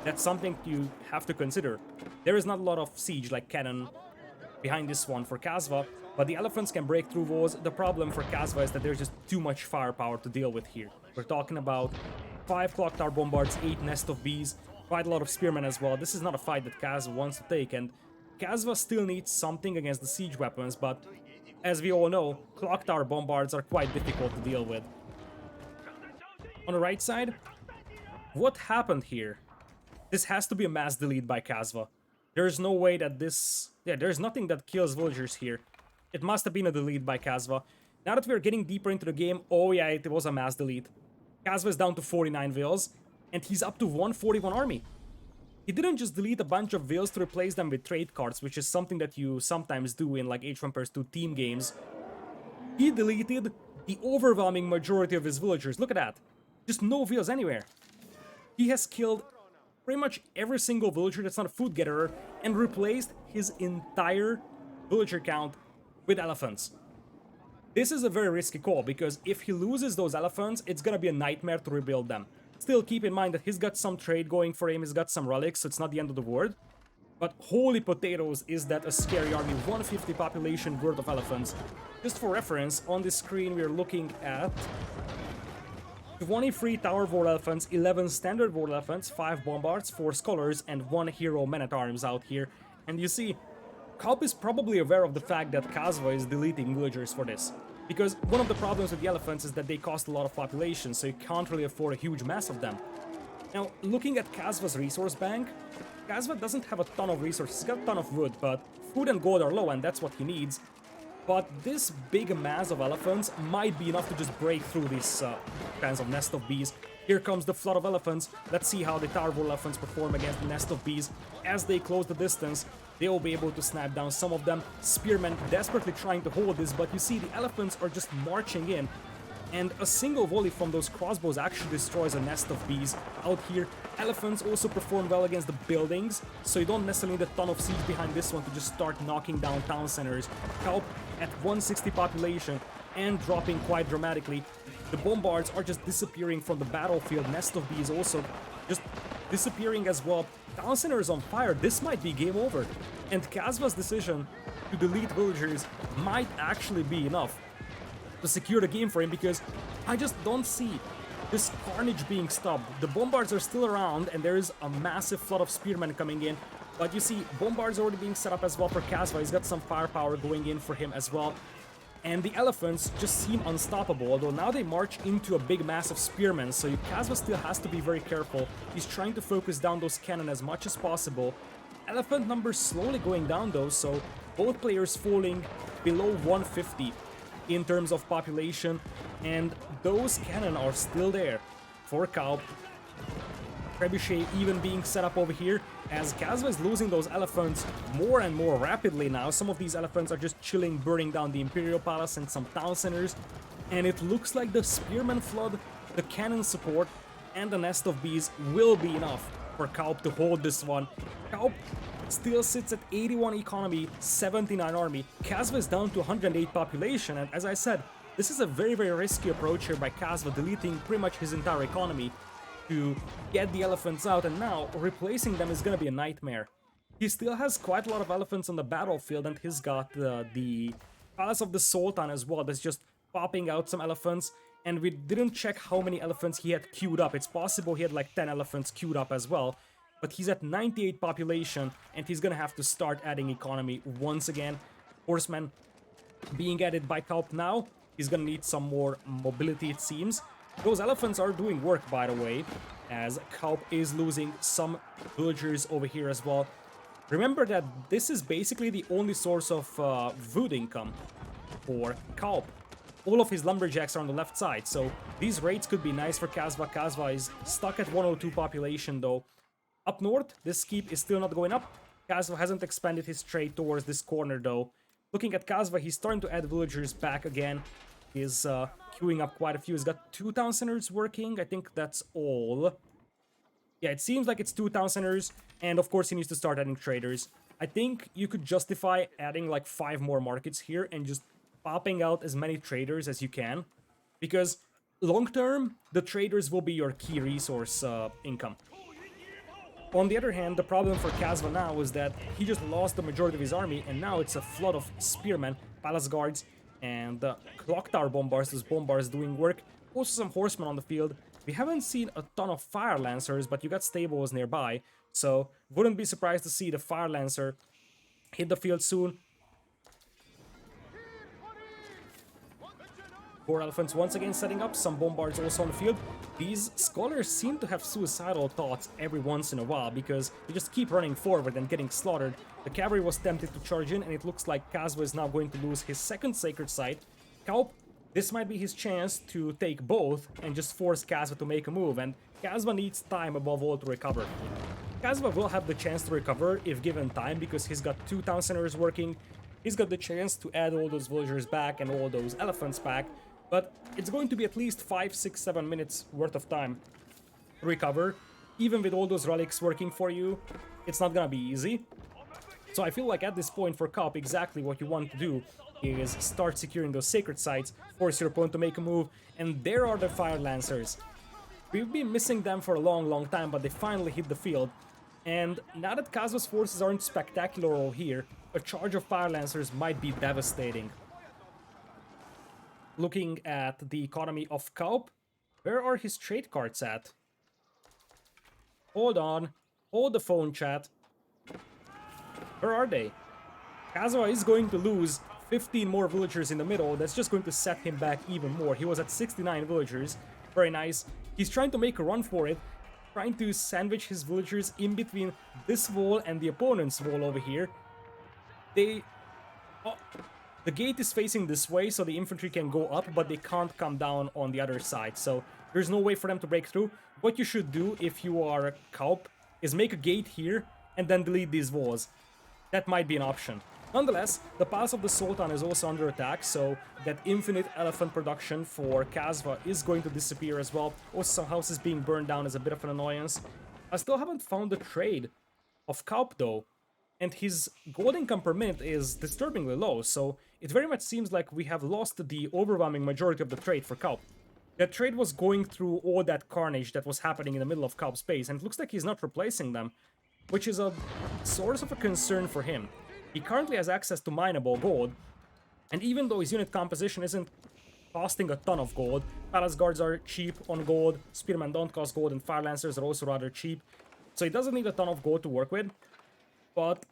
that's something you have to consider. There is not a lot of siege like cannon behind this one for Kasva, but the elephants can break through walls. The problem for Kasva is that there's just too much firepower to deal with here. We're talking about 5 clock tower bombards, 8 nest of bees, quite a lot of spearmen as well. This is not a fight that Kasva wants to take, and Kasva still needs something against the siege weapons, but as we all know, clock tower bombards are quite difficult to deal with. On the right side, what happened here? This has to be a mass delete by Kasva. There's no way that this... Yeah, there's nothing that kills villagers here. It must have been a delete by Kasva. Now that we're getting deeper into the game, oh yeah, it was a mass delete. Kasva is down to 49 vills, and he's up to 141 army. He didn't just delete a bunch of vills to replace them with trade cards, which is something that you sometimes do in like Age of Empires 2 team games. He deleted the overwhelming majority of his villagers. Look at that. Just no vills anywhere. He has killed pretty much every single villager that's not a food gatherer and replaced his entire villager count with elephants. This is a very risky call because if he loses those elephants, it's gonna be a nightmare to rebuild them. Still, keep in mind that he's got some trade going for him, he's got some relics, so it's not the end of the world. But holy potatoes, is that a scary army. 150 population worth of elephants. Just for reference, on this screen we're looking at 23 tower war elephants, 11 standard war elephants, 5 bombards, 4 scholars, and 1 hero man-at-arms out here. And you see, kauP is probably aware of the fact that Kasva is deleting villagers for this. Because one of the problems with the elephants is that they cost a lot of population, so you can't really afford a huge mass of them. Now, looking at Kasva's resource bank, Kasva doesn't have a ton of resources. He's got a ton of wood, but food and gold are low, and that's what he needs. But this big mass of elephants might be enough to just break through these kinds of nest of bees. Here comes the flood of elephants. Let's see how the Tower Wall elephants perform against the nest of bees. As they close the distance, they will be able to snap down some of them. Spearmen desperately trying to hold this, but you see the elephants are just marching in. And a single volley from those crossbows actually destroys a nest of bees out here. Elephants also perform well against the buildings, so you don't necessarily need a ton of siege behind this one to just start knocking down town centers. kauP at 160 population and dropping quite dramatically. The bombards are just disappearing from the battlefield. Nest of bees also just disappearing as well. Town center is on fire. This might be game over. And Kasva's decision to delete villagers might actually be enough to secure the game for him, because I just don't see this carnage being stopped. The bombards are still around and there is a massive flood of spearmen coming in, but you see bombards already being set up as well for Kasva. He's got some firepower going in for him as well. And the elephants just seem unstoppable, although now they march into a big mass of spearmen, so Kasva still has to be very careful. He's trying to focus down those cannon as much as possible. Elephant numbers slowly going down though, so both players falling below 150 in terms of population, and those cannon are still there for kauP. Trebuchet even being set up over here, as Kasva is losing those elephants more and more rapidly now. Some of these elephants are just chilling, burning down the Imperial Palace and some town centers, and it looks like the Spearman flood, the cannon support, and the nest of bees will be enough for kauP to hold this one. kauP still sits at 81 economy, 79 army. Kasva is down to 108 population, and as I said, this is a very, very risky approach here by Kasva, deleting pretty much his entire economy to get the elephants out, and now replacing them is gonna be a nightmare. He still has quite a lot of elephants on the battlefield, and he's got the Palace of the Sultan as well that's just popping out some elephants, and we didn't check how many elephants he had queued up. It's possible he had like 10 elephants queued up as well, but he's at 98 population, and he's gonna have to start adding economy once again. Horsemen being added by kauP now. He's gonna need some more mobility, it seems. Those elephants are doing work, by the way, as kauP is losing some villagers over here as well. Remember that this is basically the only source of food income for kauP. All of his lumberjacks are on the left side, so these raids could be nice for Kasva. Kasva is stuck at 102 population though. Up north, this keep is still not going up. Kasva hasn't expanded his trade towards this corner though. Looking at Kasva, he's starting to add villagers back again. He's queuing up quite a few. He's got 2 town centers working. I think that's all. Yeah, it seems like it's 2 town centers. And of course, he needs to start adding traders. I think you could justify adding like 5 more markets here and just popping out as many traders as you can. Because long term, the traders will be your key resource income. On the other hand, the problem for Kasva now is that he just lost the majority of his army, and now it's a flood of spearmen, palace guards, and clock tower bombards. Those bombards doing work. Also some horsemen on the field. We haven't seen a ton of fire lancers, but you got stables nearby, so wouldn't be surprised to see the fire lancer hit the field soon. 4 elephants once again setting up, some bombards also on the field. These scholars seem to have suicidal thoughts every once in a while, because they just keep running forward and getting slaughtered. The cavalry was tempted to charge in, and it looks like Kasva is now going to lose his second sacred site. kauP, this might be his chance to take both and just force Kasva to make a move, and Kasva needs time above all to recover. Kasva will have the chance to recover if given time, because he's got 2 town centers working. He's got the chance to add all those villagers back and all those elephants back. But it's going to be at least 5, 6, 7 minutes worth of time to recover. Even with all those relics working for you, it's not gonna be easy. So I feel like at this point for kauP, exactly what you want to do is start securing those sacred sites, force your opponent to make a move, and there are the fire lancers. We've been missing them for a long, long time, but they finally hit the field. And now that Kasva's forces aren't spectacular over here, a charge of fire lancers might be devastating. Looking at the economy of kauP, where are his trade cards at? Hold on, hold the phone, chat. Where are they? Kasva is going to lose 15 more villagers in the middle. That's just going to set him back even more. He was at 69 villagers. Very nice. He's trying to make a run for it, trying to sandwich his villagers in between this wall and the opponent's wall over here. The gate is facing this way, so the infantry can go up, but they can't come down on the other side, so there's no way for them to break through. What you should do if you are kauP is make a gate here and then delete these walls. That might be an option. Nonetheless, the Palace of the Sultan is also under attack, so that infinite elephant production for Kasva is going to disappear as well. Also, some houses being burned down is a bit of an annoyance. I still haven't found the trade of kauP though, and his gold income per minute is disturbingly low, so it very much seems like we have lost the overwhelming majority of the trade for kauP. That trade was going through all that carnage that was happening in the middle of kauP's base, and it looks like he's not replacing them, which is a source of a concern for him. He currently has access to mineable gold, and even though his unit composition isn't costing a ton of gold, Palace Guards are cheap on gold, Spearmen don't cost gold, and Fire Lancers are also rather cheap, so he doesn't need a ton of gold to work with. But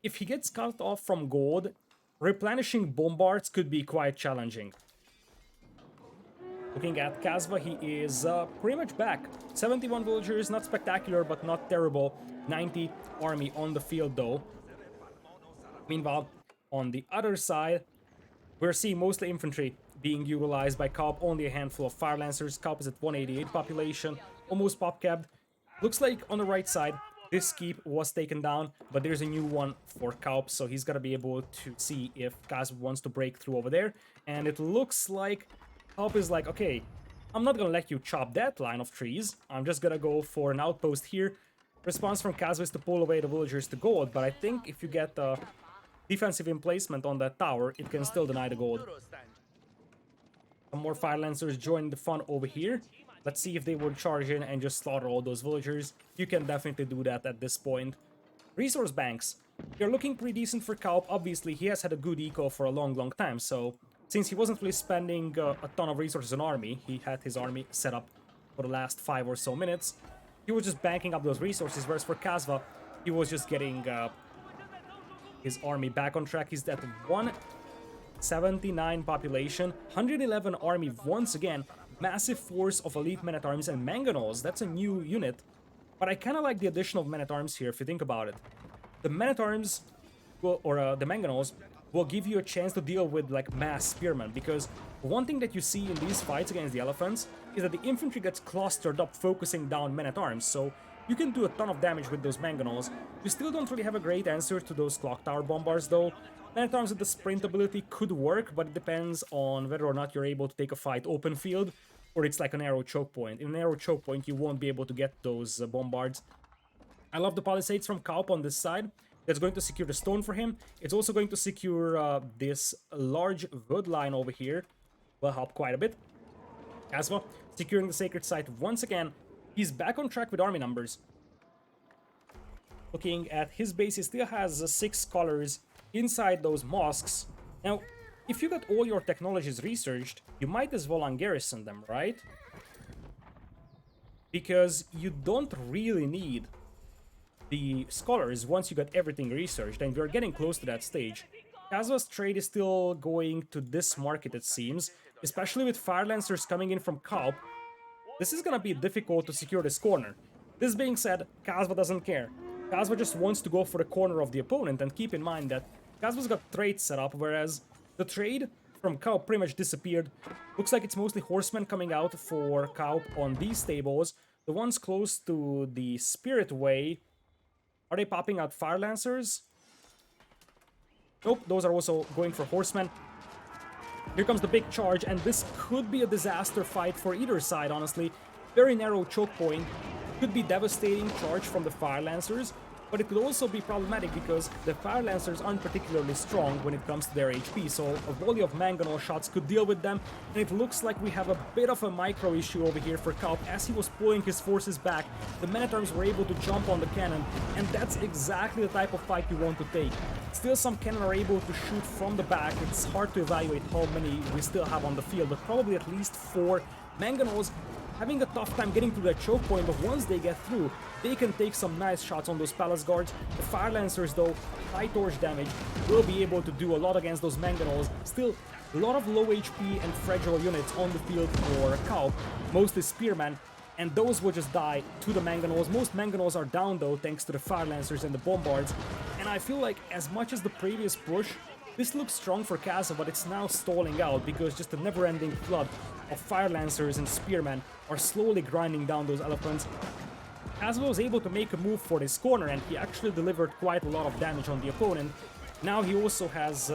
if he gets cut off from gold, replenishing bombards could be quite challenging. Looking at Kasva, he is pretty much back. 71 villagers, not spectacular, but not terrible. 90 army on the field, though. Meanwhile, on the other side, we're seeing mostly infantry being utilized by kauP, only a handful of Fire Lancers. kauP is at 188 population, almost pop-capped. Looks like on the right side, this keep was taken down, but there's a new one for kauP, so he's gotta be able to see if Kasva wants to break through over there. And it looks like kauP is like, okay, I'm not gonna let you chop that line of trees. I'm just gonna go for an outpost here. Response from Kasva is to pull away the villagers to gold, but I think if you get a defensive emplacement on that tower, it can still deny the gold. Some more Fire Lancers join the fun over here. Let's see if they would charge in and just slaughter all those villagers. You can definitely do that at this point. Resource banks. They're looking pretty decent for kauP. Obviously, he has had a good eco for a long time, so since he wasn't really spending a ton of resources on army, he had his army set up for the last 5 or so minutes. He was just banking up those resources, whereas for Kasva, he was just getting his army back on track. He's at 179 population, 111 army once again, massive force of elite men-at-arms and mangonels. That's a new unit, but I kind of like the addition of men-at-arms here if you think about it. The men-at-arms, the mangonels, will give you a chance to deal with like mass spearmen, because one thing that you see in these fights against the elephants is that the infantry gets clustered up focusing down men-at-arms, so you can do a ton of damage with those mangonels. You still don't really have a great answer to those clock tower bombards though. Men-at-arms with the sprint ability could work, but it depends on whether or not you're able to take a fight open field, or it's like a narrow choke point. In a narrow choke point, you won't be able to get those bombards. I love the palisades from kauP on this side. That's going to secure the stone for him. It's also going to secure this large wood line over here. Will help quite a bit. Kasva securing the sacred site once again. He's back on track with army numbers. Looking at his base, he still has 6 scholars inside those mosques. Now, if you got all your technologies researched, you might as well ungarrison them, right? Because you don't really need the scholars once you got everything researched, and we're getting close to that stage. Kasva's trade is still going to this market, it seems, especially with Fire Lancers coming in from kauP. This is gonna be difficult to secure this corner. This being said, Kasva doesn't care. Kasva just wants to go for the corner of the opponent, and keep in mind that Kasva's got trades set up, whereas the trade from kauP pretty much disappeared. Looks like it's mostly horsemen coming out for kauP on these stables. The ones close to the Spirit Way, are they popping out Fire Lancers? Nope, those are also going for horsemen. Here comes the big charge, and this could be a disaster fight for either side, honestly. Very narrow choke point. Could be devastating charge from the Fire Lancers, but it could also be problematic because the Fire Lancers aren't particularly strong when it comes to their HP, so a volley of mangonel shots could deal with them, and it looks like we have a bit of a micro issue over here for kauP. As he was pulling his forces back, the men-at-arms were able to jump on the cannon, and that's exactly the type of fight you want to take. Still, some cannon are able to shoot from the back. It's hard to evaluate how many we still have on the field, but probably at least 4. Mangonels having a tough time getting to that choke point, but once they get through, they can take some nice shots on those Palace Guards. The Fire Lancers, though, high torch damage, will be able to do a lot against those mangonels. Still, a lot of low HP and fragile units on the field for kauP, mostly spearmen, and those will just die to the mangonels. Most mangonels are down, though, thanks to the Fire Lancers and the bombards, and I feel like as much as the previous push This looks strong for Kasva, but it's now stalling out because just a never-ending flood of Fire Lancers and Spearmen are slowly grinding down those elephants. Kasva was able to make a move for this corner, and he actually delivered quite a lot of damage on the opponent. Now he also has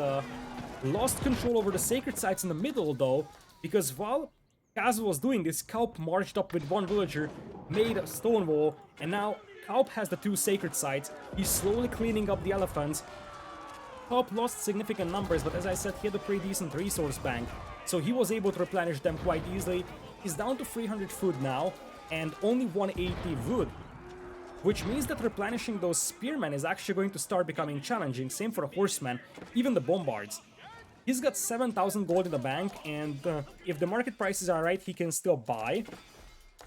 lost control over the sacred sites in the middle, though, because while Kasva was doing this, kauP marched up with one villager, made a stone wall, and now kauP has the two sacred sites. He's slowly cleaning up the elephants. kauP lost significant numbers, but as I said, he had a pretty decent resource bank, so he was able to replenish them quite easily. He's down to 300 food now, and only 180 wood, which means that replenishing those spearmen is actually going to start becoming challenging. Same for the horsemen, even the bombards. He's got 7,000 gold in the bank, and if the market prices are right, he can still buy.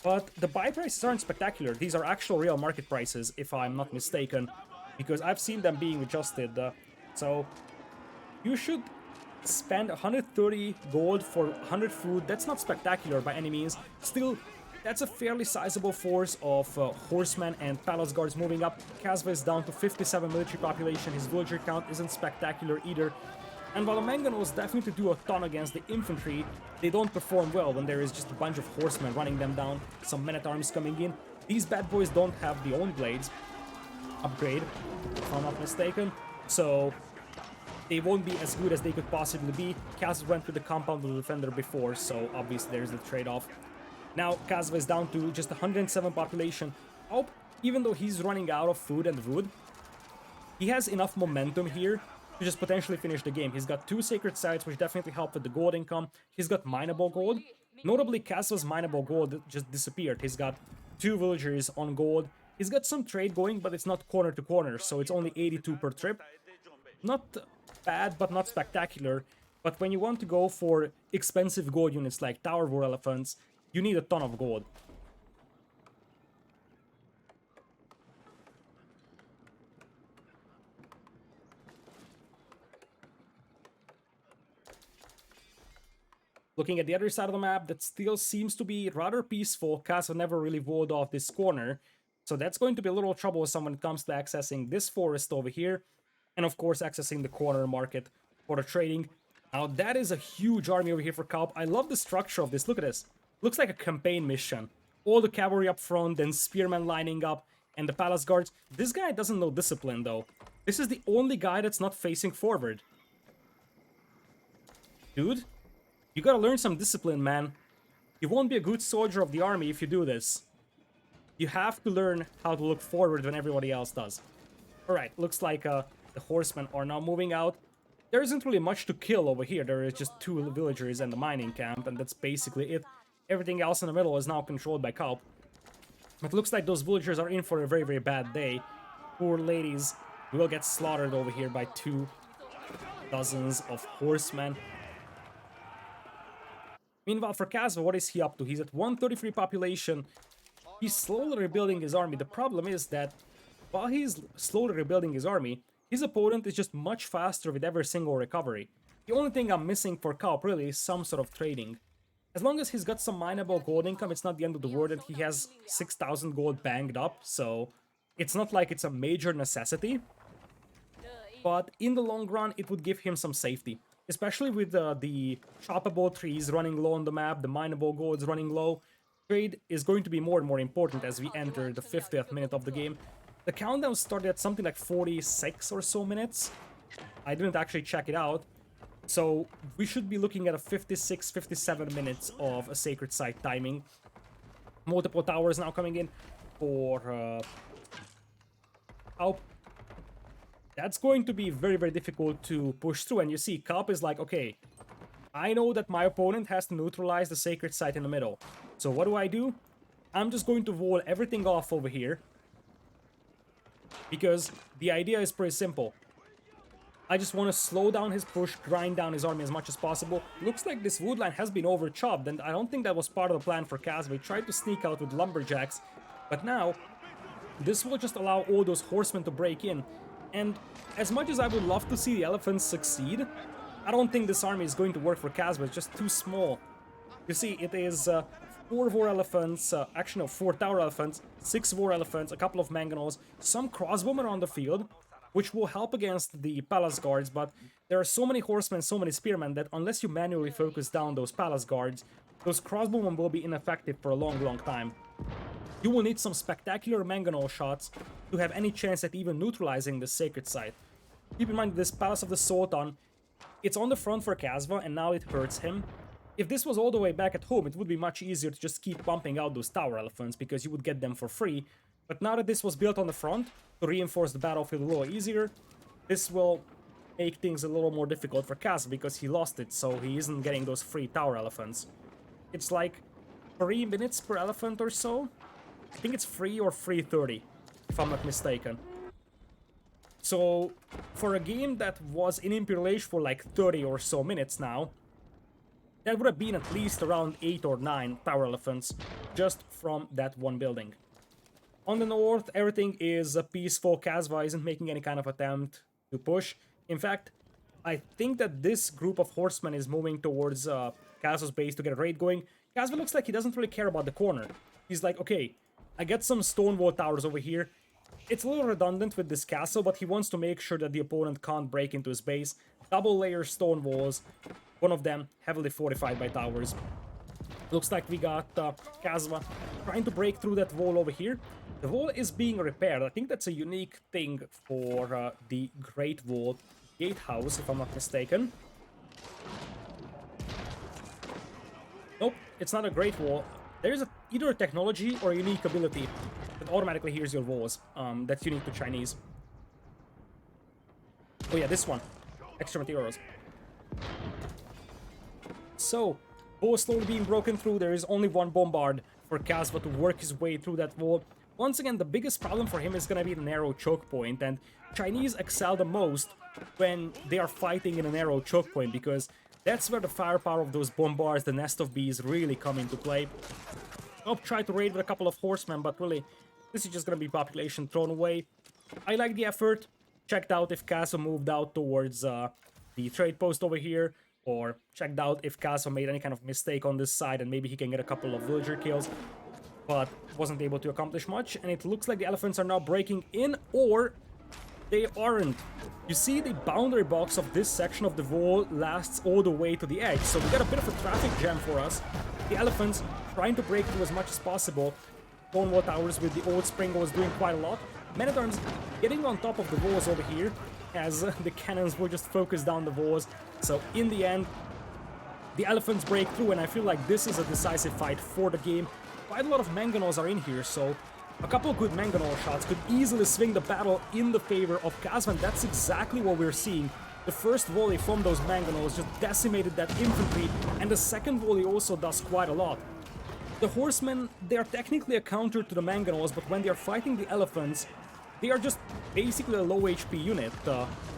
But the buy prices aren't spectacular. These are actual real market prices, if I'm not mistaken, because I've seen them being adjusted. So you should spend 130 gold for 100 food. That's not spectacular by any means. Still, that's a fairly sizable force of horsemen and palace guards moving up. Kasva is down to 57 military population. His villager count isn't spectacular either. And while the Manganos definitely do a ton against the infantry, they don't perform well when there is just a bunch of horsemen running them down, some men-at-arms coming in. These bad boys don't have the own blades upgrade, if I'm not mistaken, so they won't be as good as they could possibly be. Kasva went with the compound of the defender before, so obviously there's the trade-off. Now Kasva is down to just 107 population. kauP, even though he's running out of food and wood, he has enough momentum here to just potentially finish the game. He's got two sacred sites, which definitely help with the gold income. He's got mineable gold. Notably, Kasva's mineable gold just disappeared. He's got two villagers on gold. He's got some trade going, but it's not corner to corner, so it's only 82 per trip. Not bad, but not spectacular. But when you want to go for expensive gold units like Tower War Elephants, you need a ton of gold. Looking at the other side of the map, that still seems to be rather peaceful. Kasva never really walled off this corner, so that's going to be a little troublesome when it comes to accessing this forest over here, and of course accessing the corner market for the trading. Now that is a huge army over here for kauP. I love the structure of this. Look at this. Looks like a campaign mission. All the cavalry up front, then spearmen lining up, and the palace guards. This guy doesn't know discipline though. This is the only guy that's not facing forward. Dude, you gotta learn some discipline, man. You won't be a good soldier of the army if you do this. You have to learn how to look forward when everybody else does. Alright, looks like the horsemen are now moving out. There isn't really much to kill over here. There is just two villagers and the mining camp, and that's basically it. Everything else in the middle is now controlled by kauP. It looks like those villagers are in for a very, very bad day. Poor ladies will get slaughtered over here by 2 dozens of horsemen. Meanwhile, for Kasva, what is he up to? He's at 133 population. He's slowly rebuilding his army. The problem is that while he's slowly rebuilding his army, his opponent is just much faster with every single recovery. The only thing I'm missing for kauP really is some sort of trading. As long as he's got some mineable gold income, it's not the end of the world, and he has 6,000 gold banked up, so it's not like it's a major necessity. But in the long run, it would give him some safety. Especially with the choppable trees running low on the map, the mineable golds running low. Trade is going to be more and more important as we enter the 50th minute of the game. The countdown started at something like 46 or so minutes. I didn't actually check it out. So we should be looking at a 56, 57 minutes of a sacred site timing. Multiple towers now coming in for kauP. That's going to be very, very difficult to push through. And you see, kauP is like, okay, I know that my opponent has to neutralize the sacred site in the middle. So what do? I'm just going to wall everything off over here. Because the idea is pretty simple. I just want to slow down his push, grind down his army as much as possible. Looks like this wood line has been over-chopped, and I don't think that was part of the plan for Kasva. He tried to sneak out with lumberjacks, but now this will just allow all those horsemen to break in. And as much as I would love to see the elephants succeed, I don't think this army is going to work for Kasva. It's just too small. You see, it is 4 war elephants, actually no, 4 tower elephants, 6 war elephants, a couple of mangonels, some crossbowmen on the field, which will help against the palace guards, but there are so many horsemen, so many spearmen, that unless you manually focus down those palace guards, those crossbowmen will be ineffective for a long time. You will need some spectacular mangonel shots to have any chance at even neutralizing the sacred site. Keep in mind, this Palace of the Sultan, it's on the front for Kasva, and now it hurts him. If this was all the way back at home, it would be much easier to just keep pumping out those tower elephants, because you would get them for free. But now that this was built on the front, to reinforce the battlefield a little easier, this will make things a little more difficult for Kasva, because he lost it, so he isn't getting those free tower elephants. It's like 3 minutes per elephant or so. I think it's free or free 30, if I'm not mistaken. So, for a game that was in Imperial Age for like 30 or so minutes now, that would have been at least around 8 or 9 tower elephants just from that one building. On the north, everything is peaceful. Kasva isn't making any kind of attempt to push. In fact, I think that this group of horsemen is moving towards Kasva's base to get a raid going. Kasva looks like he doesn't really care about the corner. He's like, okay, I get some stone wall towers over here. It's a little redundant with this castle, but he wants to make sure that the opponent can't break into his base. Double layer stone walls, one of them heavily fortified by towers. Looks like we got Kasva trying to break through that wall over here. The wall is being repaired. I think that's a unique thing for the Great Wall Gatehouse, if I'm not mistaken. Nope, it's not a Great Wall. There's either a technology or a unique ability that automatically hears your walls. That's unique to Chinese. Oh yeah, this one. Extra materials. So, wall slowly being broken through. There is only one bombard for Kasva to work his way through that wall. Once again, the biggest problem for him is going to be the narrow choke point, and Chinese excel the most when they are fighting in a narrow choke point, because that's where the firepower of those bombards, the nest of bees, really come into play. kauP tried to raid with a couple of horsemen, but really, this is just going to be population thrown away. I like the effort. Checked out if Kasva moved out towards the trade post over here, or checked out if Kasva made any kind of mistake on this side and maybe he can get a couple of villager kills, but wasn't able to accomplish much. And it looks like the elephants are now breaking in, or they aren't. You see, the boundary box of this section of the wall lasts all the way to the edge, so we got a bit of a traffic jam for us. The elephants trying to break through as much as possible. Stone wall towers with the old spring was doing quite a lot. Men-at-arms getting on top of the walls over here, as the cannons will just focus down the walls. So in the end, the elephants break through, and I feel like this is a decisive fight for the game. Quite a lot of mangonels are in here, so a couple of good mangonel shots could easily swing the battle in the favor of Kasva, and that's exactly what we're seeing. The first volley from those mangonels just decimated that infantry, and the second volley also does quite a lot. The horsemen, they are technically a counter to the mangonels, but when they are fighting the elephants, they are just basically a low HP unit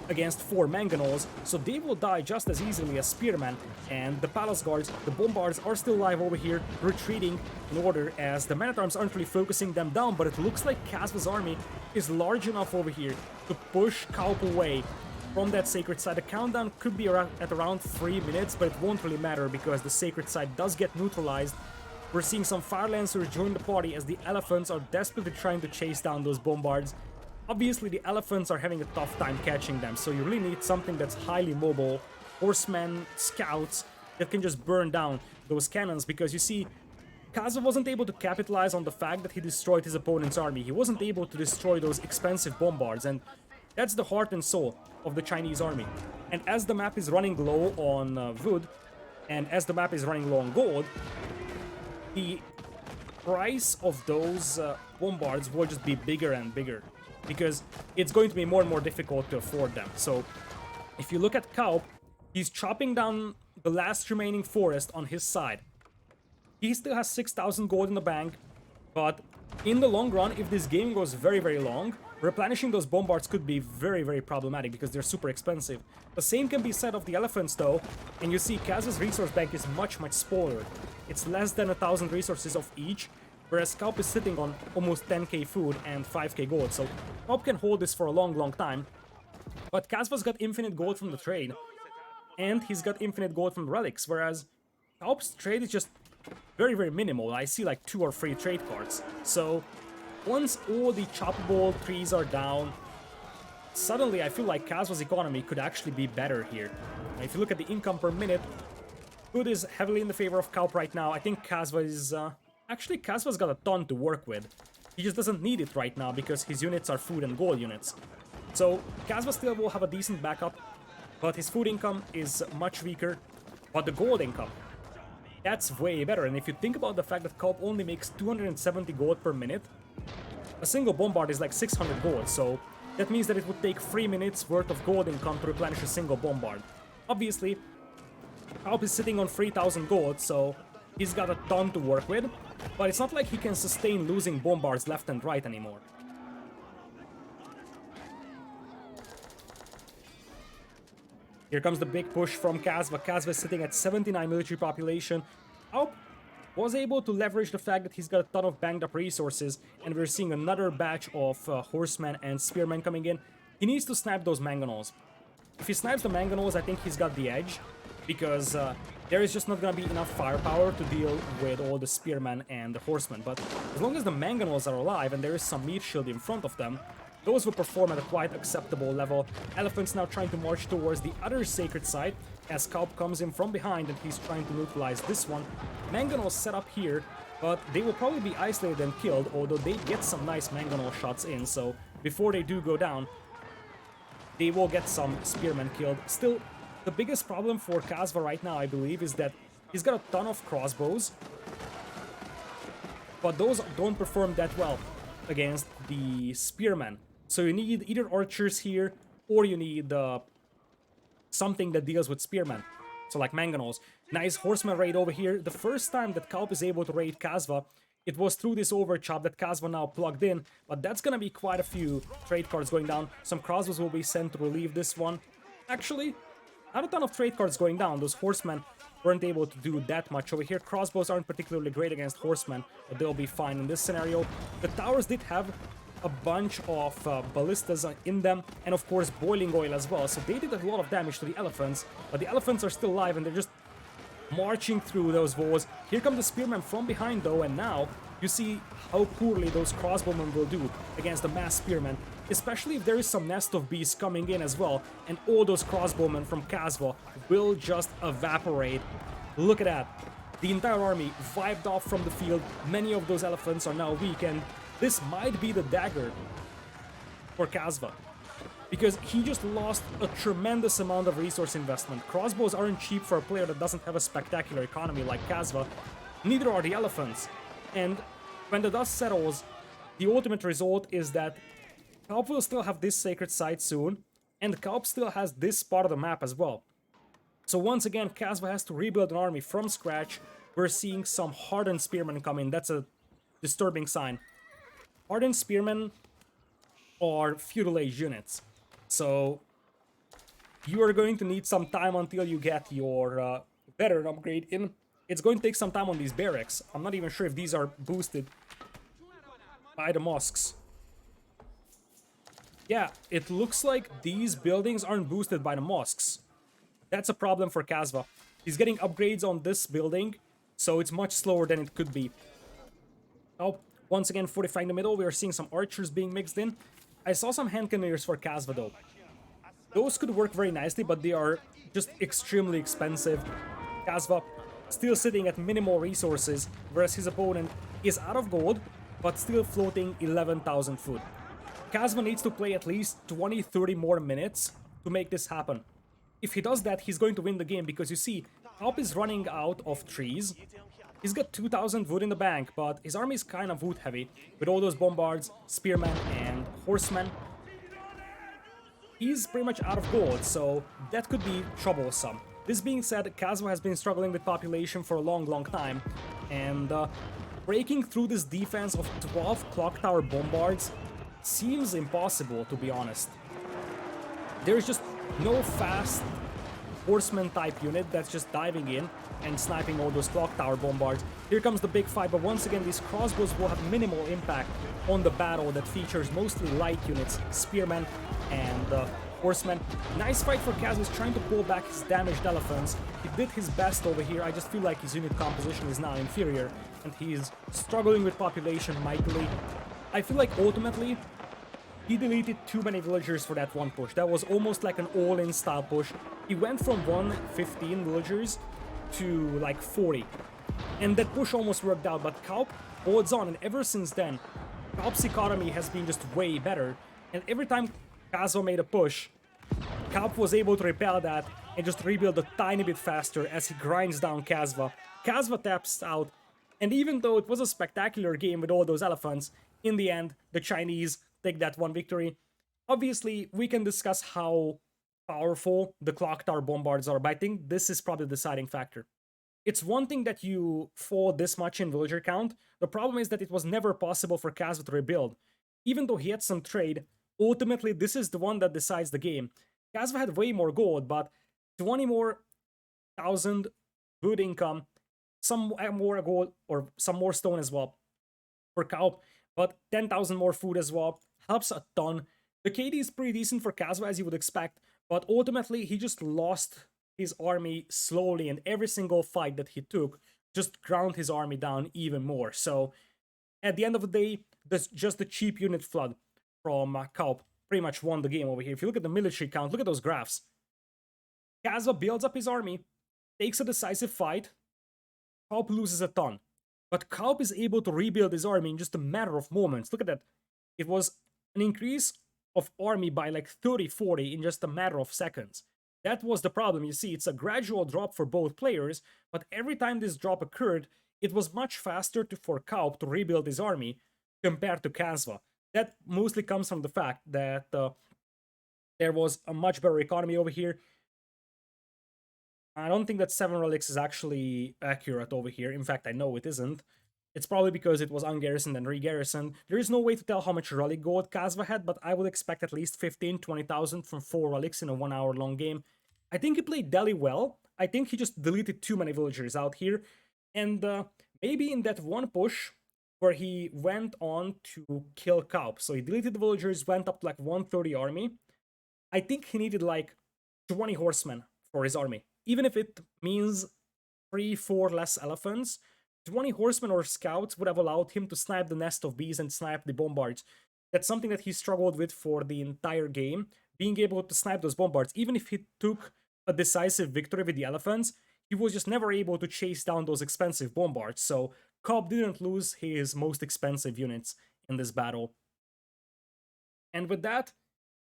against 4 mangonels, so they will die just as easily as spearmen. And the palace guards, the bombards, are still alive over here, retreating in order, as the men-at-arms aren't really focusing them down, but it looks like Kasva's army is large enough over here to push kauP away from that sacred site. The countdown could be at around 3 minutes, but it won't really matter because the sacred site does get neutralized. We're seeing some fire lancers join the party as the elephants are desperately trying to chase down those bombards. Obviously, the elephants are having a tough time catching them, so you really need something that's highly mobile. Horsemen, scouts, that can just burn down those cannons, because you see, Kasva wasn't able to capitalize on the fact that he destroyed his opponent's army. He wasn't able to destroy those expensive bombards, and that's the heart and soul of the Chinese army. And as the map is running low on wood, and as the map is running low on gold, the price of those bombards will just be bigger and bigger, because it's going to be more and more difficult to afford them. So if you look at kauP, he's chopping down the last remaining forest on his side. He still has 6,000 gold in the bank, but in the long run, if this game goes very, very long, replenishing those bombards could be very, very problematic because they're super expensive. The same can be said of the elephants though, and you see Kasva's resource bank is much, much smaller. It's less than 1,000 resources of each, whereas kauP is sitting on almost 10k food and 5k gold, so kauP can hold this for a long, long time. But Kasva's got infinite gold from the trade, and he's got infinite gold from relics, whereas kauP's trade is just very, very minimal. I see like 2 or 3 trade cards. So once all the choppable trees are down, suddenly I feel like Kasva's economy could actually be better here. If you look at the income per minute, food is heavily in the favor of kauP right now. I think Kasva is... actually, Kasva's got a ton to work with. He just doesn't need it right now because his units are food and gold units. So Kasva still will have a decent backup, but his food income is much weaker. But the gold income, that's way better. And if you think about the fact that kauP only makes 270 gold per minute, a single bombard is like 600 gold, so that means that it would take 3 minutes worth of gold income to replenish a single bombard. Obviously, kauP is sitting on 3000 gold, so he's got a ton to work with, but it's not like he can sustain losing bombards left and right anymore. Here comes the big push from Kasva. Kasva is sitting at 79 military population. kauP was able to leverage the fact that he's got a ton of banged up resources, and we're seeing another batch of horsemen and spearmen coming in. He needs to snipe those mangonels. If he snipes the mangonels, I think he's got the edge, because there is just not going to be enough firepower to deal with all the spearmen and the horsemen. But as long as the mangonels are alive and there is some meat shield in front of them, those will perform at a quite acceptable level. Elephant's now trying to march towards the other sacred site as kauP comes in from behind and he's trying to neutralize this one. Mangonels set up here, but they will probably be isolated and killed, although they get some nice mangonel shots in, so before they do go down, they will get some spearmen killed. Still, the biggest problem for Kasva right now, I believe, is that he's got a ton of crossbows, but those don't perform that well against the spearmen. So you need either archers here, or you need something that deals with spearmen. So like mangonels. Nice horseman raid over here. The first time that kauP is able to raid Kasva, it was through this overchop that Kasva now plugged in, but that's gonna be quite a few trade cards going down. Some crossbows will be sent to relieve this one. Actually, not a ton of trade cards going down. Those horsemen weren't able to do that much over here. Crossbows aren't particularly great against horsemen, but they'll be fine in this scenario. The towers did have a bunch of ballistas in them, and of course boiling oil as well, so they did a lot of damage to the elephants, but the elephants are still alive and they're just marching through those walls. Here come the spearmen from behind though, and now you see how poorly those crossbowmen will do against the mass spearmen, especially if there is some nest of bees coming in as well, and all those crossbowmen from Kasva will just evaporate. Look at that. The entire army wiped off from the field. Many of those elephants are now weak, and this might be the dagger for Kasva, because he just lost a tremendous amount of resource investment. Crossbows aren't cheap for a player that doesn't have a spectacular economy like Kasva. Neither are the elephants. And when the dust settles, the ultimate result is that kauP will still have this sacred site soon, and kauP still has this part of the map as well. So once again, Kasva has to rebuild an army from scratch. We're seeing some hardened spearmen come in. That's a disturbing sign. Hardened spearmen are feudal age units, so you are going to need some time until you get your veteran upgrade in. It's going to take some time on these barracks. I'm not even sure if these are boosted by the mosques. Yeah, it looks like these buildings aren't boosted by the mosques. That's a problem for Kasva. He's getting upgrades on this building, so it's much slower than it could be. Oh, once again, fortifying the middle. We are seeing some archers being mixed in. I saw some hand cannoneers for Kasva though. Those could work very nicely, but they are just extremely expensive. Kasva still sitting at minimal resources, whereas his opponent is out of gold, but still floating 11,000 food. Kasva needs to play at least 20-30 more minutes to make this happen. If he does that, he's going to win the game, because you see, kauP is running out of trees. He's got 2,000 wood in the bank, but his army is kind of wood heavy, with all those bombards, spearmen, and horsemen. He's pretty much out of gold, so that could be troublesome. This being said, Kasva has been struggling with population for a long time, and breaking through this defense of 12 clock tower bombards seems impossible, to be honest. There's just no fast horseman type unit that's just diving in and sniping all those clock tower bombards. Here comes the big fight, but once again these crossbows will have minimal impact on the battle that features mostly light units, spearmen and horsemen. Nice fight for Kasva. He's trying to pull back his damaged elephants. He did his best over here. I just feel like his unit composition is now inferior and he's struggling with population mightily. I feel like ultimately he deleted too many villagers for that one push. That was almost like an all-in style push. He went from 115 villagers to like 40. And that push almost worked out, but kauP holds on, and ever since then, kaup's economy has been just way better. And every time Kasva made a push, kauP was able to repel that and just rebuild a tiny bit faster as he grinds down Kasva. Kasva taps out, and even though it was a spectacular game with all those elephants, in the end, the Chinese take that one victory. Obviously, we can discuss how powerful the clock tower bombards are, but I think this is probably the deciding factor. It's one thing that you fall this much in villager count. The problem is that it was never possible for Kasva to rebuild. Even though he had some trade, ultimately this is the one that decides the game. Kasva had way more gold, but 20 more thousand good income, some more gold or some more stone as well for kauP, but 10,000 more food as well helps a ton. The KD is pretty decent for Kasva as you would expect, but ultimately he just lost his army slowly, and every single fight that he took just ground his army down even more. So at the end of the day, just the cheap unit flood from kauP pretty much won the game over here. If you look at the military count, look at those graphs. Kasva builds up his army, takes a decisive fight, kauP loses a ton. But kauP is able to rebuild his army in just a matter of moments. Look at that. It was an increase of army by like 30-40 in just a matter of seconds. That was the problem. You see, it's a gradual drop for both players, but every time this drop occurred, it was much faster for kauP to rebuild his army compared to Kasva. That mostly comes from the fact that there was a much better economy over here. I don't think that 7 relics is actually accurate over here. In fact, I know it isn't. It's probably because it was ungarrisoned and regarrisoned. There is no way to tell how much relic gold Kasva had, but I would expect at least 15-20,000 from 4 relics in a 1 hour long game. I think he played Deli well. I think he just deleted too many villagers out here. And maybe in that one push where he went on to kill kauP. So he deleted the villagers, went up to like 130 army. I think he needed like 20 horsemen for his army. Even if it means 3-4 less elephants, 20 horsemen or scouts would have allowed him to snipe the nest of bees and snipe the bombards. That's something that he struggled with for the entire game, being able to snipe those bombards. Even if he took a decisive victory with the elephants, he was just never able to chase down those expensive bombards. So kauP didn't lose his most expensive units in this battle. And with that,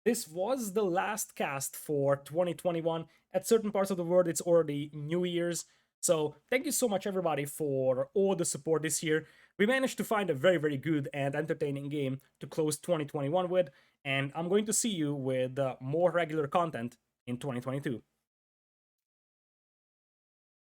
this was the last cast for 2021. At certain parts of the world, it's already New Year's. So thank you so much, everybody, for all the support this year. We managed to find a very, very good and entertaining game to close 2021 with. And I'm going to see you with more regular content in 2022.